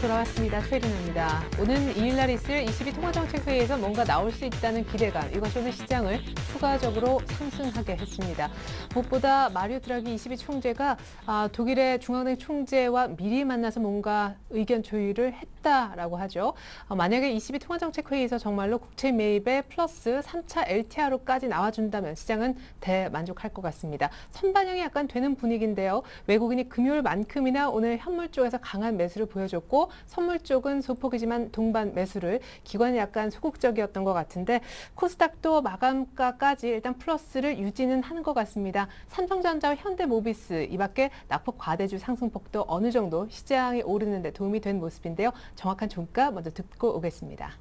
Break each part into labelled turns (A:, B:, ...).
A: 돌아왔습니다. 최리나입니다. 오는 2일 날 있을 22통화정책회의에서 뭔가 나올 수 있다는 기대감, 이것이 오늘 시장을 추가적으로 상승하게 했습니다. 무엇보다 마리오 드라기 22 총재가 독일의 중앙은행 총재와 미리 만나서 뭔가 의견 조율을 했다라고 하죠. 만약에 22통화정책회의에서 정말로 국채 매입에 플러스 3차 LTRO까지 나와준다면 시장은 대만족할 것 같습니다. 선반영이 약간 되는 분위기인데요. 외국인이 금요일만큼이나 오늘 현물 쪽에서 강한 매수를 보여줬고 선물 쪽은 소폭이지만 동반 매수를, 기관이 약간 소극적이었던 것 같은데 코스닥도 마감가까지 일단 플러스를 유지는 하는 것 같습니다. 삼성전자와 현대모비스, 이 밖에 낙폭 과대주 상승폭도 어느 정도 시장이 오르는 데 도움이 된 모습인데요. 정확한 종가 먼저 듣고 오겠습니다.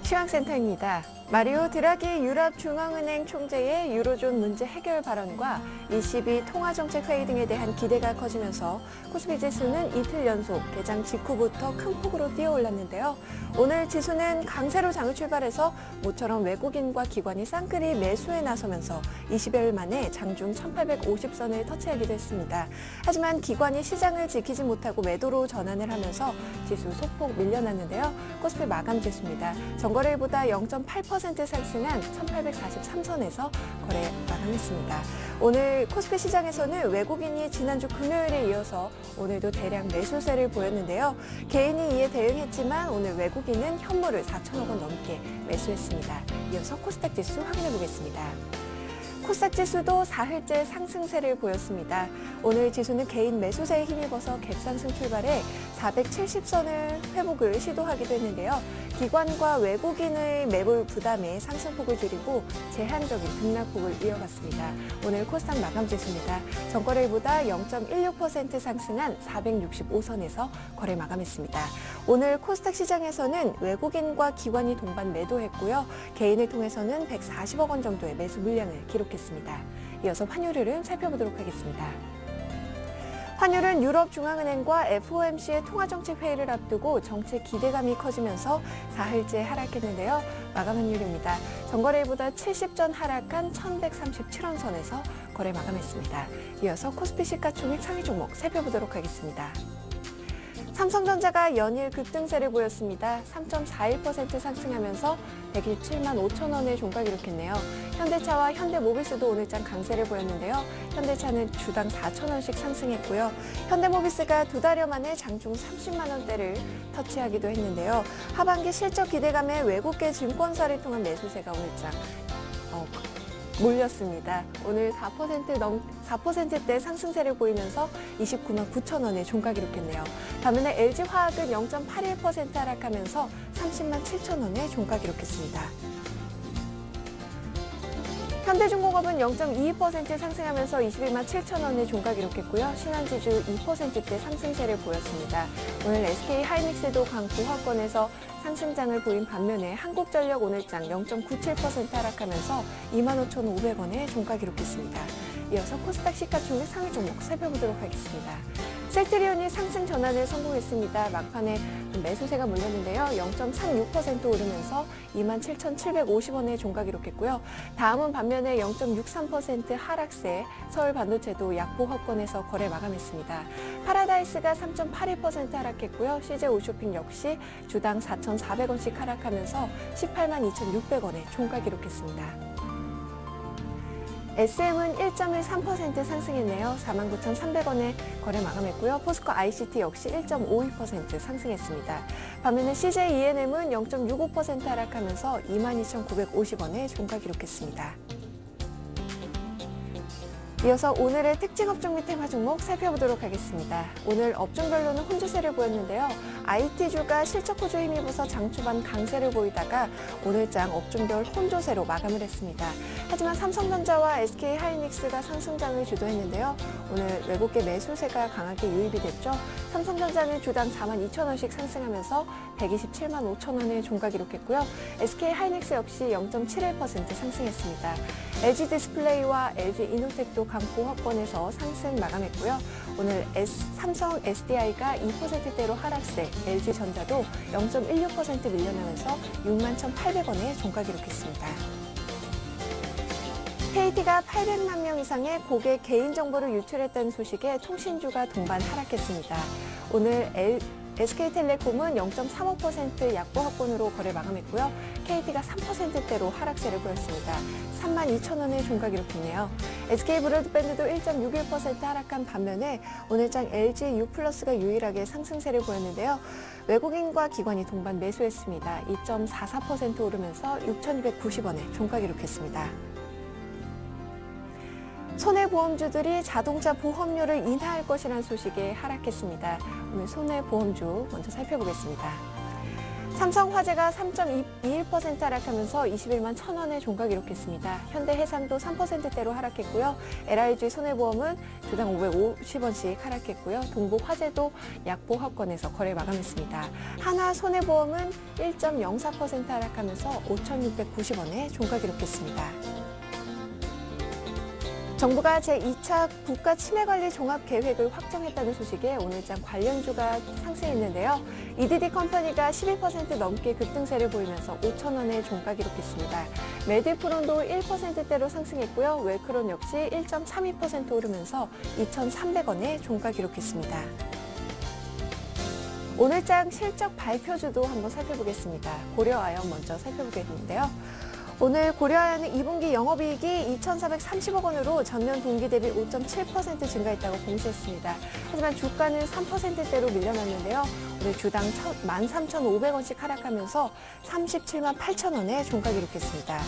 B: 시황센터입니다. 마리오 드라기 유럽중앙은행 총재의 유로존 문제 해결 발언과 22 통화정책회의 등에 대한 기대가 커지면서 코스피 지수는 이틀 연속 개장 직후부터 큰 폭으로 뛰어올랐는데요. 오늘 지수는 강세로 장을 출발해서 모처럼 외국인과 기관이 쌍끌이 매수에 나서면서 20여일 만에 장중 1850선을 터치하기도 했습니다. 하지만 기관이 시장을 지키지 못하고 매도로 전환을 하면서 지수 소폭 밀려났는데요. 코스피 마감 지수입니다. 전거래일보다 0.8% 상승한 1843선에서 거래 마감했습니다. 오늘 코스피 시장에서는 외국인이 지난주 금요일에 이어서 오늘도 대량 매수세를 보였는데요. 개인이 이에 대응했지만 오늘 외국인은 현물을 4천억 원 넘게 매수했습니다. 이어서 코스닥 지수 확인해 보겠습니다. 코스닥 지수도 4흘째 상승세를 보였습니다. 오늘 지수는 개인 매수세에 힘입어서 갭상승 출발해 470선을 회복을 시도하기도 했는데요. 기관과 외국인의 매물 부담에 상승폭을 줄이고 제한적인 등락폭을 이어갔습니다. 오늘 코스닥 마감 지수입니다. 전거래일보다 0.16% 상승한 465선에서 거래 마감했습니다. 오늘 코스닥 시장에서는 외국인과 기관이 동반 매도했고요. 개인을 통해서는 140억 원 정도의 매수 물량을 기록했습니다. 이어서 환율 흐름 살펴보도록 하겠습니다. 환율은 유럽중앙은행과 FOMC의 통화정책회의를 앞두고 정책 기대감이 커지면서 4흘째 하락했는데요. 마감 환율입니다. 전거래일보다 70전 하락한 1137원 선에서 거래 마감했습니다. 이어서 코스피 시가총액 상위 종목 살펴보도록 하겠습니다. 삼성전자가 연일 급등세를 보였습니다. 3.41% 상승하면서 127만 5천 원의 종가 기록했네요. 현대차와 현대모비스도 오늘장 강세를 보였는데요. 현대차는 주당 4천 원씩 상승했고요. 현대모비스가 두 달여 만에 장중 30만 원대를 터치하기도 했는데요. 하반기 실적 기대감에 외국계 증권사를 통한 매수세가 오늘장 몰렸습니다. 오늘 4%대 상승세를 보이면서 29만 9천 원의 종가 기록했네요. 반면에 LG화학은 0.81% 하락하면서 30만 7천 원의 종가 기록했습니다. 현대중공업은 0.22% 상승하면서 21만 7천 원의 종가 기록했고요. 신한지주 2%대 상승세를 보였습니다. 오늘 SK하이닉스도 강보합권에서 상승장을 보인 반면에 한국전력 오늘장 0.97% 하락하면서 25,500원의 종가 기록했습니다. 이어서 코스닥 시가총액 상위 종목 살펴보도록 하겠습니다. 셀트리온이 상승 전환에 성공했습니다. 막판에 매수세가 몰렸는데요. 0.36% 오르면서 27,750원의 종가 기록했고요. 다음은 반면에 0.63% 하락세 서울반도체도 약보합권에서 거래 마감했습니다. 파라다이스가 3.81% 하락했고요. CJ올쇼핑 역시 주당 4,400원씩 하락하면서 18만 2,600원의 종가 기록했습니다. SM은 1.13% 상승했네요. 49,300원에 거래 마감했고요. 포스코 ICT 역시 1.52% 상승했습니다. 반면에 CJENM은 0.65% 하락하면서 22,950원에 종가 기록했습니다. 이어서 오늘의 특징 업종 및 테마 종목 살펴보도록 하겠습니다. 오늘 업종별로는 혼조세를 보였는데요. IT주가 실적 호조에 힘입어서 장 초반 강세를 보이다가 오늘장 업종별 혼조세로 마감을 했습니다. 하지만 삼성전자와 SK하이닉스가 상승장을 주도했는데요. 오늘 외국계 매수세가 강하게 유입이 됐죠. 삼성전자는 주당 4만 2천 원씩 상승하면서 127만 5천 원의 종가 기록했고요. SK하이닉스 역시 0.71% 상승했습니다. LG디스플레이와 LG이노텍도 강보합권에서 상승 마감했고요. 오늘 삼성 SDI가 2%대로 하락세, LG전자도 0.16% 밀려나면서 6만 1,800원의 종가 기록했습니다. KT가 800만 명 이상의 고객 개인정보를 유출했다는 소식에 통신주가 동반 하락했습니다. 오늘 SK텔레콤은 0.35% 약보 합권으로 거래 마감했고요. KT가 3%대로 하락세를 보였습니다. 32,000원의 종가 기록했네요. SK브로드밴드도 1.61% 하락한 반면에 오늘장 LG유플러스가 유일하게 상승세를 보였는데요. 외국인과 기관이 동반 매수했습니다. 2.44% 오르면서 6,290원에 종가 기록했습니다. 손해보험주들이 자동차 보험료를 인하할 것이라는 소식에 하락했습니다. 오늘 손해보험주 먼저 살펴보겠습니다. 삼성화재가 3.21% 하락하면서 21만 1,000원의 종가 기록했습니다. 현대해상도 3%대로 하락했고요. LIG 손해보험은 주당 550원씩 하락했고요. 동부화재도 약보 합권에서 거래 마감했습니다. 하나손해보험은 1.04% 하락하면서 5,690원에 종가 기록했습니다. 정부가 제2차 국가치매관리 종합계획을 확정했다는 소식에 오늘장 관련주가 상승했는데요. EDD 컴퍼니가 12% 넘게 급등세를 보이면서 5,000원의 종가 기록했습니다. 메디프론도 1%대로 상승했고요. 웰크론 역시 1.32% 오르면서 2,300원의 종가 기록했습니다. 오늘장 실적 발표주도 한번 살펴보겠습니다. 고려아연 먼저 살펴보겠는데요. 오늘 고려아연은 2분기 영업이익이 2,430억 원으로 전년 동기 대비 5.7% 증가했다고 공시했습니다. 하지만 주가는 3%대로 밀려났는데요. 오늘 주당 13,500원씩 하락하면서 37만 8천원에 종가 기록했습니다.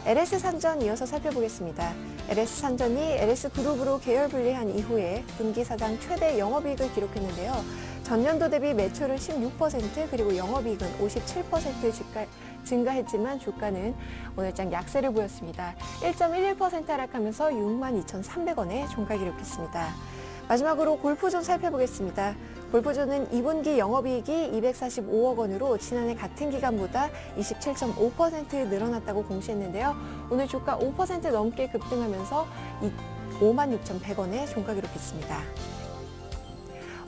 B: LS산전 이어서 살펴보겠습니다. LS산전이 LS그룹으로 계열 분리한 이후에 분기 사상 최대 영업이익을 기록했는데요. 전년도 대비 매출은 16% 그리고 영업이익은 57% 증가했지만 주가는 오늘장 약세를 보였습니다. 1.11% 하락하면서 62,300원에 종가 기록했습니다. 마지막으로 골프존 살펴보겠습니다. 골프존은 2분기 영업이익이 245억 원으로 지난해 같은 기간보다 27.5% 늘어났다고 공시했는데요. 오늘 주가 5% 넘게 급등하면서 56,100원에 종가 기록했습니다.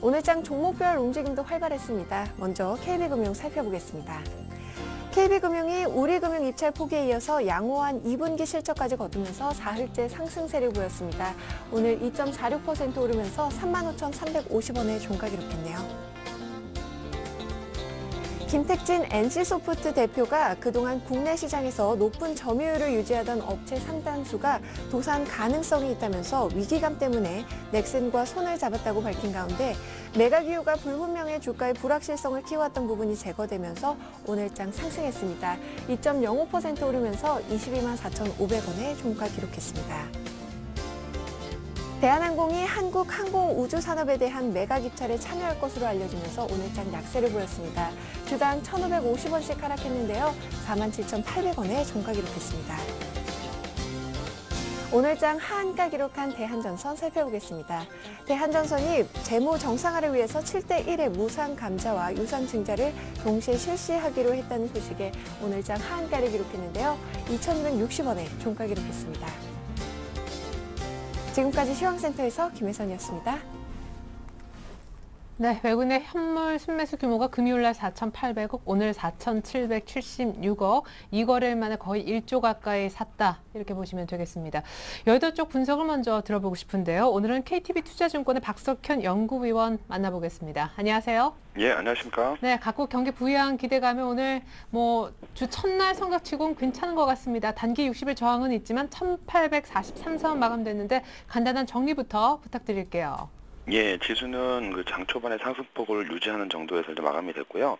B: 오늘장 종목별 움직임도 활발했습니다. 먼저 KB금융 살펴보겠습니다. KB금융이 우리금융 입찰 포기에 이어서 양호한 2분기 실적까지 거두면서 4흘째 상승세를 보였습니다. 오늘 2.46% 오르면서 35,350원에 종가 기록했네요. 김택진 NC소프트 대표가 그동안 국내 시장에서 높은 점유율을 유지하던 업체 상당수가 도산 가능성이 있다면서 위기감 때문에 넥슨과 손을 잡았다고 밝힌 가운데 매각 이유가 불분명해 주가의 불확실성을 키워왔던 부분이 제거되면서 오늘장 상승했습니다. 2.05% 오르면서 22만 4,500원에 종가 기록했습니다. 대한항공이 한국 항공우주산업에 대한 매각 입찰에 참여할 것으로 알려지면서 오늘장 약세를 보였습니다. 주당 1,550원씩 하락했는데요. 47,800원에 종가 기록했습니다. 오늘장 하한가 기록한 대한전선 살펴보겠습니다. 대한전선이 재무 정상화를 위해서 7대1의 무상 감자와 유상 증자를 동시에 실시하기로 했다는 소식에 오늘장 하한가를 기록했는데요. 2,260원에 종가 기록했습니다. 지금까지 시황센터에서 김혜선이었습니다.
A: 네, 외국인의 현물 순매수 규모가 금요일날 4,800억, 오늘 4,776억, 이 거래일 만에 거의 1조 가까이 샀다. 이렇게 보시면 되겠습니다. 여의도 쪽 분석을 먼저 들어보고 싶은데요. 오늘은 KTB 투자증권의 박석현 연구위원 만나보겠습니다. 안녕하세요.
C: 예, 안녕하십니까.
A: 네, 각국 경기 부양 기대감에 오늘 주 첫날 성적치고는 괜찮은 것 같습니다. 단기 60일 저항은 있지만 1,843선 마감됐는데 간단한 정리부터 부탁드릴게요.
C: 예, 지수는 그 장 초반에 상승폭을 유지하는 정도에서 이제 마감이 됐고요.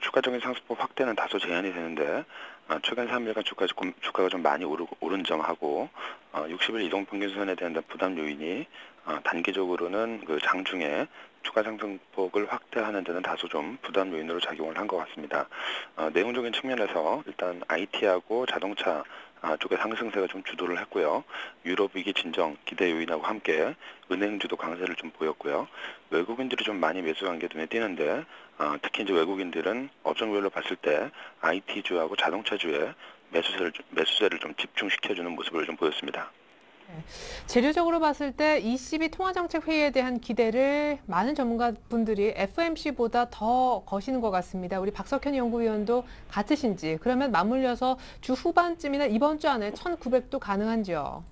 C: 추가적인 상승폭 확대는 다소 제한이 되는데 최근 3일간 주가가 좀 많이 오른 점하고 60일 이동평균선에 대한 부담 요인이 단기적으로는 그 장중에 추가 상승폭을 확대하는 데는 다소 좀 부담 요인으로 작용을 한 것 같습니다. 내용적인 측면에서 일단 IT하고 자동차 쪽의 상승세가 좀 주도를 했고요. 유럽 위기 진정 기대 요인하고 함께 은행주도 강세를 좀 보였고요. 외국인들이 좀 많이 매수한 게 눈에 띄는데 특히 이제 외국인들은 업종별로 봤을 때 IT주하고 자동차주에 매수세를 좀 집중시켜주는 모습을 좀 보였습니다.
A: 재료적으로 봤을 때 ECB 통화정책회의에 대한 기대를 많은 전문가분들이 FOMC보다 더 거시는 것 같습니다. 우리 박석현 연구위원도 같으신지, 그러면 맞물려서 주 후반쯤이나 이번 주 안에 1,900도 가능한지요?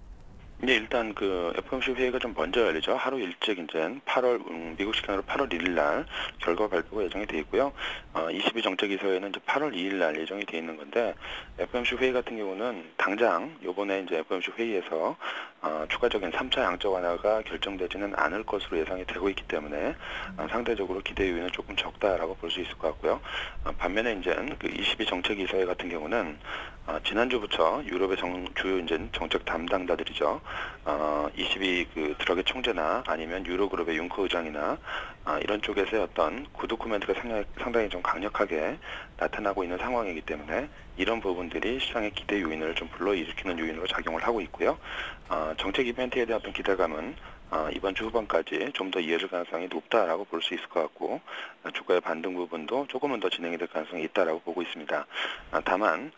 C: 예, 일단 그 FOMC 회의가 좀 먼저 열리죠. 하루 일찍 이제 8월 미국 시간으로 8월 1일 날 결과 발표가 예정이 돼 있고요. 22 정책 이사회는 이제 8월 2일 날 예정이 돼 있는 건데 FOMC 회의 같은 경우는 당장 요번에 이제 FOMC 회의에서 추가적인 3차 양적 완화가 결정되지는 않을 것으로 예상이 되고 있기 때문에 상대적으로 기대 요인은 조금 적다라고 볼 수 있을 것 같고요. 반면에 이제 그 22 정책 이사회 같은 경우는 지난주부터 유럽의 주요 이제 정책 담당자들이죠. 22 그 드럭의 총재나 아니면 유로그룹의 융커 의장이나 이런 쪽에서의 어떤 구도코멘트가 상당히 좀 강력하게 나타나고 있는 상황이기 때문에 이런 부분들이 시장의 기대 요인을 좀 불러일으키는 요인으로 작용을 하고 있고요. 정책 이벤트에 대한 어떤 기대감은 이번 주 후반까지 좀 더 이어질 가능성이 높다라고 볼 수 있을 것 같고 주가의 반등 부분도 조금은 더 진행이 될 가능성이 있다라고 보고 있습니다. 다만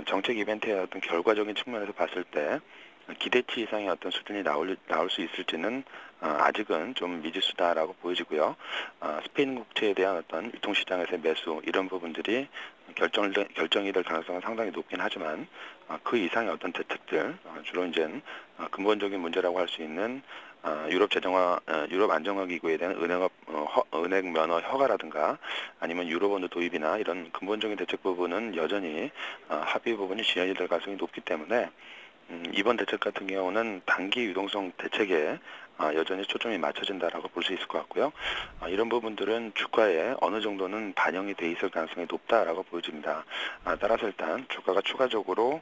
C: 정책 이벤트의 어떤 결과적인 측면에서 봤을 때 기대치 이상의 어떤 수준이 나올 수 있을지는 아직은 좀 미지수다라고 보여지고요. 스페인 국채에 대한 어떤 유통시장에서의 매수 이런 부분들이 결정이 될 가능성은 상당히 높긴 하지만 그 이상의 어떤 대책들 주로 이제 근본적인 문제라고 할 수 있는 유럽 안정화 기구에 대한 은행 면허 허가라든가 아니면 유로본드 도입이나 이런 근본적인 대책 부분은 여전히 합의 부분이 지연이 될 가능성이 높기 때문에 이번 대책 같은 경우는 단기 유동성 대책에 여전히 초점이 맞춰진다라고 볼 수 있을 것 같고요. 이런 부분들은 주가에 어느 정도는 반영이 돼 있을 가능성이 높다라고 보여집니다. 따라서 일단 주가가 추가적으로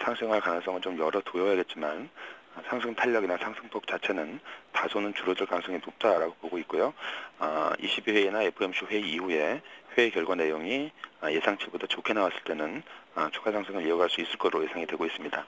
C: 상승할 가능성은 좀 열어둬야겠지만 상승 탄력이나 상승폭 자체는 다소는 줄어들 가능성이 높다라고 보고 있고요. 22회의나 FOMC 회의 이후에 회의 결과 내용이 예상치보다 좋게 나왔을 때는 추가 상승을 이어갈 수 있을 것으로 예상이 되고 있습니다.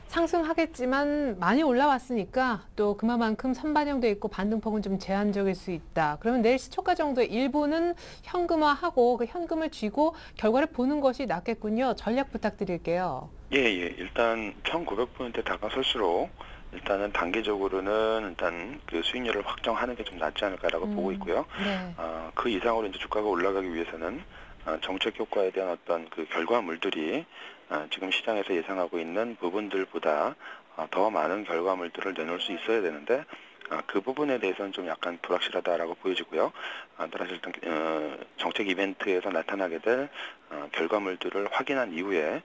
A: 상승하겠지만 많이 올라왔으니까 또 그만큼 선반영돼 있고 반등폭은 좀 제한적일 수 있다. 그러면 내일 시초가 정도의 일부는 현금화하고 그 현금을 쥐고 결과를 보는 것이 낫겠군요. 전략 부탁드릴게요.
C: 예. 일단 1900포인트에 다가설수록 일단은 단기적으로는 일단 그 수익률을 확정하는 게 좀 낫지 않을까라고 보고 있고요.
A: 네.
C: 그 이상으로 이제 주가가 올라가기 위해서는 정책 효과에 대한 어떤 그 결과물들이 지금 시장에서 예상하고 있는 부분들보다 더 많은 결과물들을 내놓을 수 있어야 되는데 그 부분에 대해서는 좀 약간 불확실하다라고 보여지고요. 따라서 일단 정책 이벤트에서 나타나게 될 결과물들을 확인한 이후에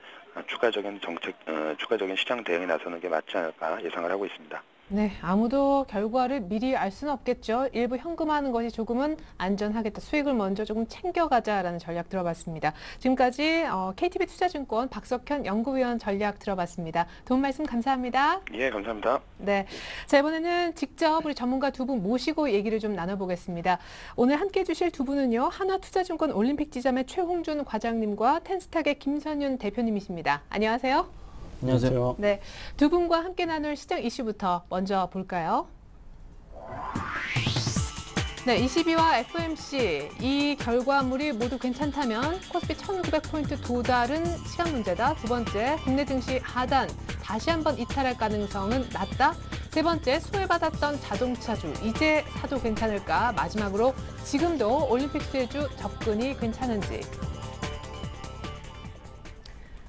C: 추가적인 시장 대응에 나서는 게 맞지 않을까 예상을 하고 있습니다.
A: 네, 아무도 결과를 미리 알 수는 없겠죠. 일부 현금화하는 것이 조금은 안전하겠다. 수익을 먼저 조금 챙겨가자라는 전략 들어봤습니다. 지금까지 KTB 투자증권 박석현 연구위원 전략 들어봤습니다. 도움 말씀 감사합니다.
C: 예, 감사합니다.
A: 네, 자 이번에는 직접 우리 전문가 두 분 모시고 얘기를 좀 나눠보겠습니다. 오늘 함께해 주실 두 분은요. 하나투자증권 올림픽지점의 최홍준 과장님과 텐스탁의 김선윤 대표님이십니다. 안녕하세요.
D: 안녕하세요.
A: 네, 두 분과 함께 나눌 시장 이슈부터 먼저 볼까요? 네, 22와 FOMC 이 결과물이 모두 괜찮다면 코스피 1900포인트 도달은 시간 문제다. 두 번째, 국내 증시 하단 다시 한번 이탈할 가능성은 낮다. 세 번째, 소외받았던 자동차주 이제 사도 괜찮을까? 마지막으로 지금도 올림픽 수혜주 접근이 괜찮은지.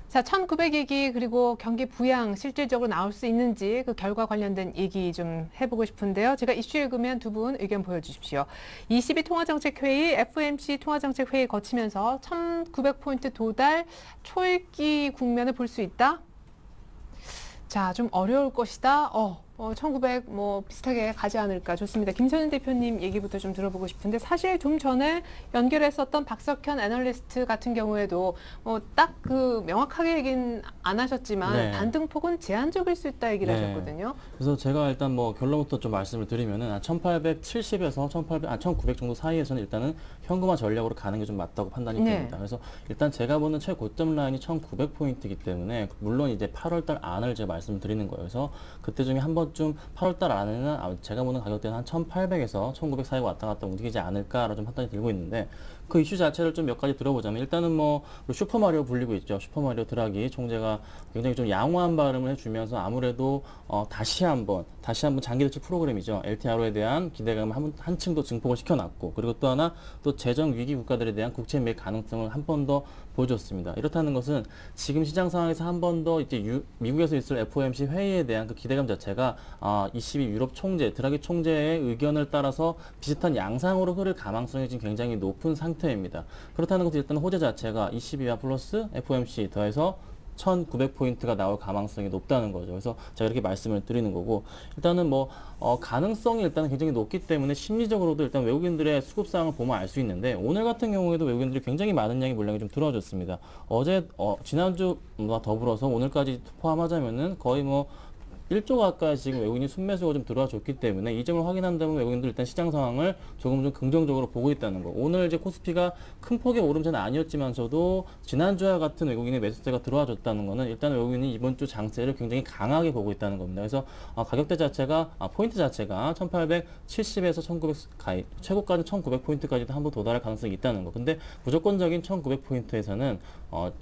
A: 자, 1900얘기 그리고 경기 부양 실질적으로 나올 수 있는지 그 결과 관련된 얘기 좀 해보고 싶은데요. 제가 이슈 읽으면 두 분 의견 보여주십시오. 22 통화정책회의, FOMC 통화정책회의 거치면서 1900포인트 도달 초읽기 국면을 볼 수 있다? 자, 좀 어려울 것이다. 1900 뭐 비슷하게 가지 않을까. 좋습니다. 김선윤 대표님 얘기부터 좀 들어보고 싶은데 사실 좀 전에 연결했었던 박석현 애널리스트 같은 경우에도 딱 그 명확하게 얘기는 안 하셨지만
D: 네.
A: 반등폭은 제한적일 수 있다 얘기를
D: 네.
A: 하셨거든요.
D: 그래서 제가 일단 뭐 결론부터 좀 말씀을 드리면은 1870에서 1900 정도 사이에서는 일단은 현금화 전략으로 가는 게 좀 맞다고 판단이
A: 네.
D: 됩니다. 그래서 일단 제가 보는 최고점 라인이 1900포인트이기 때문에 물론 이제 8월달 안을 제가 말씀드리는 거예요. 그래서 그때 중에 한 번쯤 8월달 안에는 제가 보는 가격대는 한 1800에서 1900 사이가 왔다 갔다 움직이지 않을까라는 좀 판단이 들고 있는데 그 이슈 자체를 좀 몇 가지 들어보자면 일단은 뭐 슈퍼마리오 불리고 있죠. 슈퍼마리오 드라기 총재가 굉장히 좀 양호한 발음을 해주면서 아무래도 다시 한번 장기 대출 프로그램이죠. LTRO에 대한 기대감을 한층 더 증폭을 시켜놨고, 그리고 또 하나 또 재정 위기 국가들에 대한 국채 매입 가능성을 한 번 더 보여줬습니다. 이렇다는 것은 지금 시장 상황에서 한 번 더 이제 미국에서 있을 FOMC 회의에 대한 그 기대감 자체가 22 유럽 총재, 드라기 총재의 의견을 따라서 비슷한 양상으로 흐를 가능성이 지금 굉장히 높은 상태입니다. 그렇다는 것은 일단 호재 자체가 22와 플러스 FOMC 더해서 1900포인트가 나올 가능성이 높다는 거죠. 그래서 제가 이렇게 말씀을 드리는 거고, 일단은 뭐 가능성이 일단 굉장히 높기 때문에 심리적으로도 일단 외국인들의 수급 상황을 보면 알 수 있는데, 오늘 같은 경우에도 외국인들이 굉장히 많은 양의 물량이 좀 들어와줬습니다. 어제 지난주와 더불어서 오늘까지 포함하자면은 거의 뭐 1조 가까이 지금 외국인이 순매수가 좀 들어와 줬기 때문에 이 점을 확인한다면 외국인들 일단 시장 상황을 조금 좀 긍정적으로 보고 있다는 거. 오늘 이제 코스피가 큰 폭의 오름세는 아니었지만서도 지난주와 같은 외국인의 매수세가 들어와 줬다는 거는 일단 외국인이 이번 주 장세를 굉장히 강하게 보고 있다는 겁니다. 그래서 가격대 자체가 포인트 자체가 1870에서 1900 최고가는 1900포인트까지도 한번 도달할 가능성이 있다는 거. 근데 무조건적인 1900포인트에서는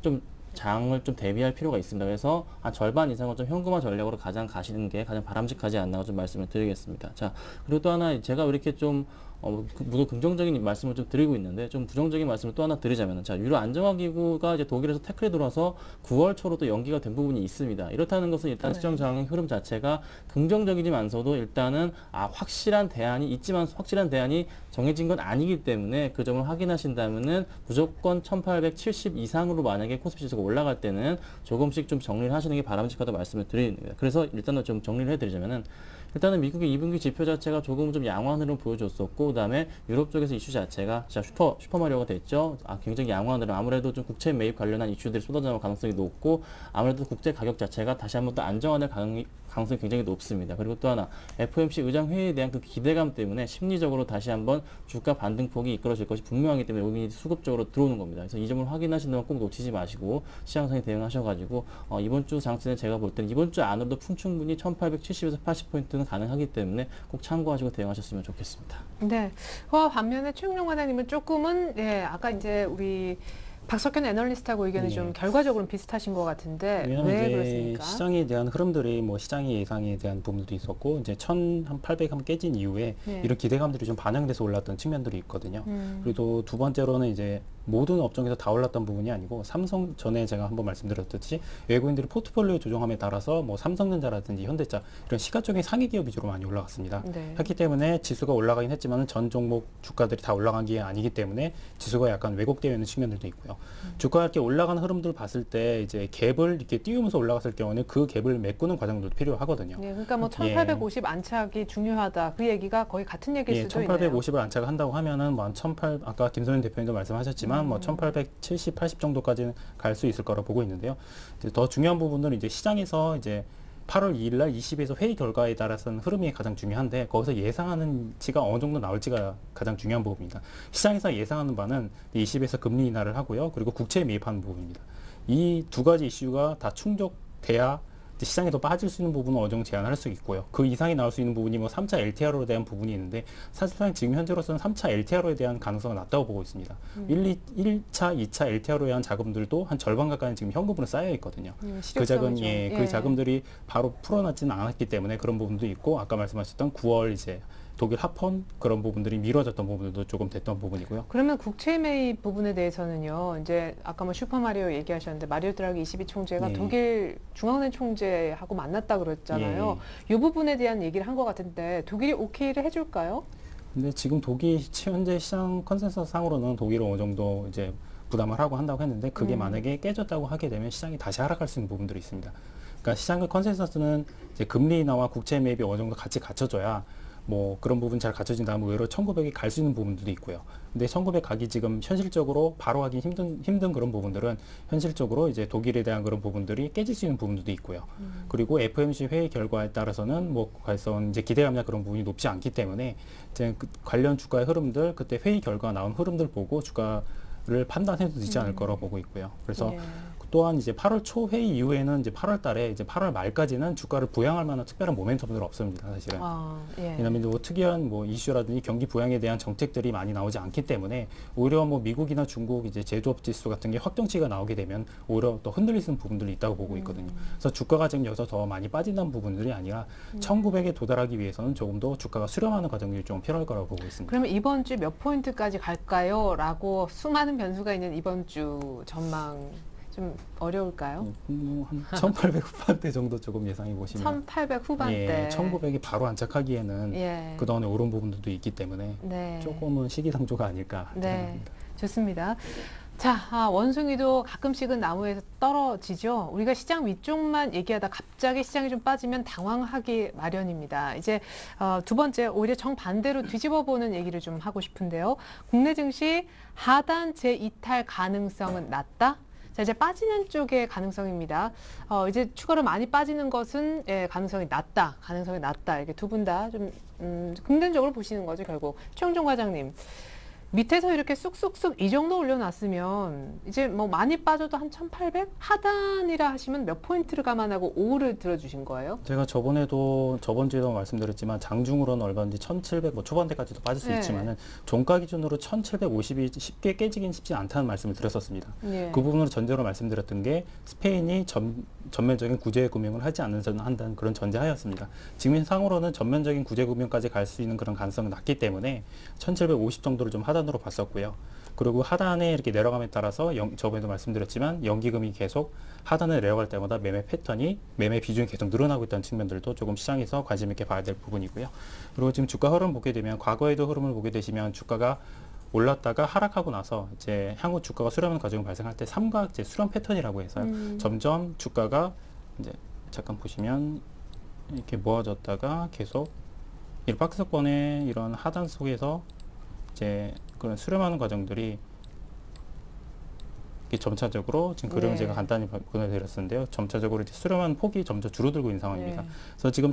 D: 좀 장을 좀 대비할 필요가 있습니다. 그래서 한 절반 이상은 좀 현금화 전략으로 가시는 게 가장 바람직하지 않나 좀 말씀을 드리겠습니다. 자, 그리고 또 하나 제가 이렇게 좀 모두 긍정적인 말씀을 좀 드리고 있는데, 좀 부정적인 말씀을 또 하나 드리자면, 자, 유로 안정화기구가 이제 독일에서 태클에 들어와서 9월 초로 또 연기가 된 부분이 있습니다. 이렇다는 것은 일단 시장 상황의 흐름 자체가 긍정적이지만서도 일단은 확실한 대안이 있지만 확실한 대안이 정해진 건 아니기 때문에 그 점을 확인하신다면은 무조건 1870 이상으로 만약에 코스피 지수가 올라갈 때는 조금씩 좀 정리를 하시는 게 바람직하다고 말씀을 드립니다. 그래서 일단은 좀 정리를 해드리자면은, 일단은 미국의 2분기 지표 자체가 조금 좀 양호한 흐름 보여줬었고, 그 다음에 유럽 쪽에서 이슈 자체가 진짜 슈퍼마리오가 됐죠. 굉장히 양호한 흐름. 아무래도 좀 국채 매입 관련한 이슈들이 쏟아져 나올 가능성이 높고, 아무래도 국제 가격 자체가 다시 한번 또 안정화될 가능성이 굉장히 높습니다. 그리고 또 하나 FOMC 의장 회의에 대한 그 기대감 때문에 심리적으로 다시 한번 주가 반등폭이 이끌어질 것이 분명하기 때문에 외국인이 수급적으로 들어오는 겁니다. 그래서 이 점을 확인하시는 동안 꼭 놓치지 마시고 시장상에 대응하셔가지고 이번 주 장세는 제가 볼 때는 이번 주 안으로도 충분히 1870에서 80포인트는 가능하기 때문에 꼭 참고하시고 대응하셨으면 좋겠습니다.
A: 네. 그와 반면에 최웅룡 과장님은 조금은 아까 이제 우리 박석현 애널리스트하고 의견이 좀 결과적으로는 비슷하신 것 같은데 왜 그렇습니까?
E: 시장에 대한 흐름들이 뭐 시장의 예상에 대한 부분도 있었고, 이제 1800 한번 깨진 이후에 이런 기대감들이 좀 반영돼서 올랐던 측면들이 있거든요. 그리고 두 번째로는 이제 모든 업종에서 다 올랐던 부분이 아니고, 삼성 전에 제가 한번 말씀드렸듯이 외국인들이 포트폴리오 조정함에 따라서 뭐 삼성전자라든지 현대차 이런 시가총액 상위 기업 위주로 많이 올라갔습니다. 그렇기 때문에 지수가 올라가긴 했지만 전 종목 주가들이 다 올라간 게 아니기 때문에 지수가 약간 왜곡되어 있는 측면들도 있고요. 주가가 이렇게 올라가는 흐름들 봤을 때 이제 갭을 이렇게 띄우면서 올라갔을 경우는 그 갭을 메꾸는 과정도 필요하거든요.
A: 네, 그러니까 뭐 1850 안착이 중요하다. 그 얘기가 거의 같은 얘기일 수도 있네요.
E: 1850을 안착을 한다고 하면은 뭐 아까 김소연 대표님도 말씀하셨지만 뭐 1870, 80 정도까지는 갈 수 있을 거라 보고 있는데요. 이제 더 중요한 부분은 이제 시장에서 이제 8월 2일 날 20에서 회의 결과에 따라서는 흐름이 가장 중요한데, 거기서 예상하는 치가 어느 정도 나올지가 가장 중요한 부분입니다. 시장에서 예상하는 바는 20에서 금리 인하를 하고요. 그리고 국채에 매입하는 부분입니다. 이 두 가지 이슈가 다 충족돼야 시장에 더 빠질 수 있는 부분은 어느 정도 제한할 수 있고요. 그 이상이 나올 수 있는 부분이 뭐 3차 LTRO에 대한 부분이 있는데, 사실상 지금 현재로서는 3차 LTRO에 대한 가능성은 낮다고 보고 있습니다. 1차, 2차 LTRO에 대한 자금들도 한 절반 가까이 지금 현금으로 쌓여 있거든요. 그 자금들이 바로 풀어나지는 않았기 때문에 그런 부분도 있고, 아까 말씀하셨던 9월 이제 독일 합헌 그런 부분들이 미뤄졌던 부분들도 조금 됐던 부분이고요.
A: 그러면 국채 매입 부분에 대해서는요. 이제 아까 뭐 슈퍼마리오 얘기하셨는데 마리오 드라기 22 총재가 독일 중앙은행 총재하고 만났다 그랬잖아요. 이 부분에 대한 얘기를 한 것 같은데 독일이 오케이를 해줄까요?
E: 근데 지금 독일 현재 시장 컨센서스 상으로는 독일은 어느 정도 이제 부담을 하고 한다고 했는데, 그게 만약에 깨졌다고 하게 되면 시장이 다시 하락할 수 있는 부분들이 있습니다. 그러니까 시장의 컨센서스는 이제 금리 인하와 국채 매입이 어느 정도 같이 갖춰져야 뭐 그런 부분 잘 갖춰진 다음에 외로 1900이 갈 수 있는 부분들도 있고요. 근데 1900 가기 지금 현실적으로 바로 하기 힘든 그런 부분들은 현실적으로 이제 독일에 대한 그런 부분들이 깨질 수 있는 부분들도 있고요. 그리고 FOMC 회의 결과에 따라서는 뭐 과연 이제 기대감이나 그런 부분이 높지 않기 때문에 이제 관련 주가의 흐름들, 그때 회의 결과 나온 흐름들 보고 주가를 판단해도 되지 않을 거라고 보고 있고요. 그래서 또한 이제 8월 초 회의 이후에는 이제 8월 달에 이제 8월 말까지는 주가를 부양할 만한 특별한 모멘텀은 없습니다, 사실은.
A: 예.
E: 왜냐하면 뭐 특이한 뭐 이슈라든지 경기 부양에 대한 정책들이 많이 나오지 않기 때문에 오히려 뭐 미국이나 중국 이제 제조업 지수 같은 게 확정치가 나오게 되면 오히려 또 흔들릴 수 있는 부분들이 있다고 보고 있거든요. 그래서 주가가 지금 여기서 더 많이 빠진다는 부분들이 아니라 1900에 도달하기 위해서는 조금 더 주가가 수렴하는 과정이 좀 필요할 거라고 보고 있습니다.
A: 그러면 이번 주 몇 포인트까지 갈까요? 라고 수많은 변수가 있는 이번 주 전망 좀 어려울까요?
E: 한 1800 후반대 정도 조금 예상해 보시면
A: 1800 후반대.
E: 1900이 바로 안착하기에는
A: 예.
E: 그동안에 오른 부분들도 있기 때문에
A: 네.
E: 조금은 시기상조가 아닐까
A: 네.
E: 생각합니다.
A: 좋습니다. 자, 원숭이도 가끔씩은 나무에서 떨어지죠. 우리가 시장 위쪽만 얘기하다 갑자기 시장이 좀 빠지면 당황하기 마련입니다. 이제 두 번째, 오히려 정반대로 뒤집어보는 얘기를 좀 하고 싶은데요. 국내 증시 하단 재이탈 가능성은 낮다? 자, 이제 빠지는 쪽의 가능성입니다. 이제 추가로 많이 빠지는 것은 가능성이 낮다. 가능성이 낮다. 이렇게 두 분 다 좀 긍정적으로 보시는 거죠, 결국. 최영종 과장님. 밑에서 이렇게 쑥쑥쑥 이 정도 올려놨으면 이제 뭐 많이 빠져도 한 1800? 하단이라 하시면 몇 포인트를 감안하고 5를 들어주신 거예요?
E: 제가 저번 주에도 말씀드렸지만 장중으로는 얼마든지 1700 뭐 초반대까지도 빠질 수
A: 네.
E: 있지만은 종가 기준으로 1750이 쉽게 깨지긴 쉽지 않다는 말씀을 드렸었습니다.
A: 예.
E: 그 부분으로 전제로 말씀드렸던 게 스페인이 전면적인 구제 금융을 하지 한다는 그런 전제하였습니다. 지금 상으로는 전면적인 구제 금융까지 갈 수 있는 그런 가능성이 낮기 때문에 1750 정도를 좀 하단으로 봤었고요. 그리고 하단에 이렇게 내려감에 따라서 저번에도 말씀드렸지만 연기금이 계속 하단에 내려갈 때마다 매매 비중이 계속 늘어나고 있다는 측면들도 조금 시장에서 관심 있게 봐야 될 부분이고요. 그리고 지금 주가 흐름 보게 되면 과거에도 흐름을 보게 되시면 주가가 올랐다가 하락하고 나서 이제 향후 주가가 수렴하는 과정이 발생할 때 삼각제 수렴 패턴이라고 해서 점점 주가가 이제 잠깐 보시면 이렇게 모아졌다가 계속 이 박스권의 이런 하단 속에서 이제 그런 수렴하는 과정들이 이렇게 점차적으로 지금 그림을 제가 간단히 보내드렸었는데요. 점차적으로 이제 수렴한 폭이 점차 줄어들고 있는 상황입니다. 그래서 지금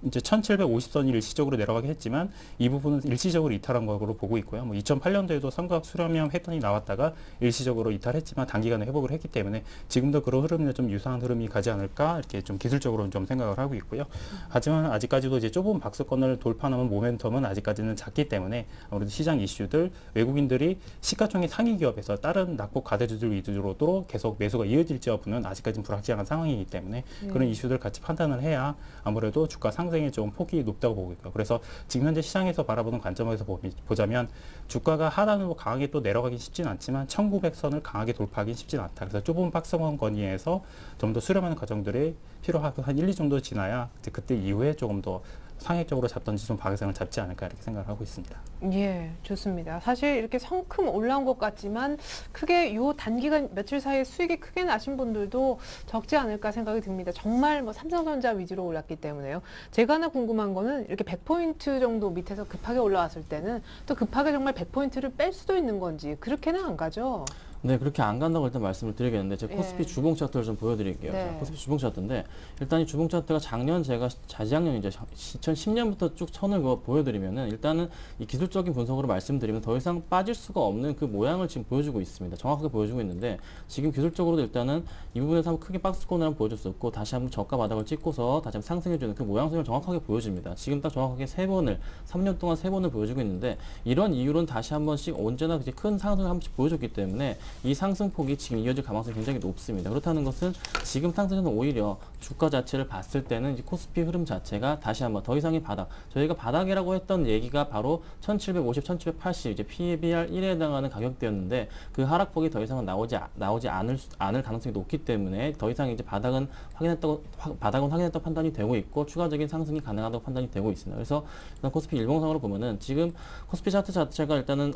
E: 이제 1750선이 일시적으로 내려가긴 했지만 이 부분은 일시적으로 이탈한 것으로 보고 있고요. 뭐 2008년도에도 삼각 수렴형 패턴이 나왔다가 일시적으로 이탈했지만 단기간에 회복을 했기 때문에 지금도 그런 흐름이나 좀 유사한 흐름이 가지 않을까 이렇게 좀 기술적으로 좀 생각을 하고 있고요. 하지만 아직까지도 이제 좁은 박스권을 돌파하는 모멘텀은 아직까지는 작기 때문에 아무래도 시장 이슈들 외국인들이 시가총액 상위 기업에서 다른 낙폭 가대주들 위주로도 계속 매수가 이어질지 여부는 아직까지는 불확실한 상황이기 때문에 그런 이슈들 같이 판단을 해야 아무래도 주가 상승 좀 폭이 높다고 보고 있고요. 그래서 지금 현재 시장에서 바라보는 관점에서 보자면 주가가 하단으로 강하게 또 내려가긴 쉽지는 않지만 1900선을 강하게 돌파하기는 쉽지는 않다. 그래서 좁은 박스권 건의에서 좀 더 수렴하는 과정들이 필요하고 한 1, 2 정도 지나야 그때 이후에 조금 더 상획적으로 잡던지 좀 방향을 잡지 않을까 이렇게 생각을 하고 있습니다.
A: 예, 좋습니다. 사실 이렇게 성큼 올라온 것 같지만 크게 요 단기간 며칠 사이에 수익이 크게 나신 분들도 적지 않을까 생각이 듭니다. 정말 뭐 삼성전자 위주로 올랐기 때문에요. 제가 하나 궁금한 거는 이렇게 100포인트 정도 밑에서 급하게 올라왔을 때는 또 급하게 정말 100포인트를 뺄 수도 있는 건지 그렇게는 안 가죠?
D: 네, 그렇게 안 간다고 일단 말씀을 드리겠는데 제가 코스피 주봉 차트를 좀 보여드릴게요.
A: 네.
D: 자, 코스피 주봉 차트인데 일단 이 주봉 차트가 자작년 이제 2010년부터 쭉 선을 그어 보여드리면은 일단은 이 기술적인 분석으로 말씀드리면 더 이상 빠질 수가 없는 그 모양을 지금 보여주고 있습니다. 정확하게 보여주고 있는데 지금 기술적으로도 일단은 이 부분에서 한번 크게 박스권을 한번 보여줬었고 다시 한번 저가 바닥을 찍고서 다시 한번 상승해주는 그 모양새를 정확하게 보여줍니다. 지금 딱 정확하게 3번을 3년 동안 3번을 보여주고 있는데 이런 이유로는 다시 한 번씩 언제나 이제 큰 상승을 한 번씩 보여줬기 때문에 이 상승폭이 지금 이어질 가능성이 굉장히 높습니다. 그렇다는 것은 지금 상승에는 오히려 주가 자체를 봤을 때는 이제 코스피 흐름 자체가 다시 한번 더 이상의 바닥, 저희가 바닥이라고 했던 얘기가 바로 1750, 1780 이제 PBR 1에 해당하는 가격대였는데 그 하락폭이 더 이상은 나오지 않을 가능성이 높기 때문에 더 이상 이제 바닥은 확인했다고 판단이 되고 있고 추가적인 상승이 가능하다고 판단이 되고 있습니다. 그래서 일단 코스피 일봉상으로 보면은 지금 코스피 차트 자체가 일단은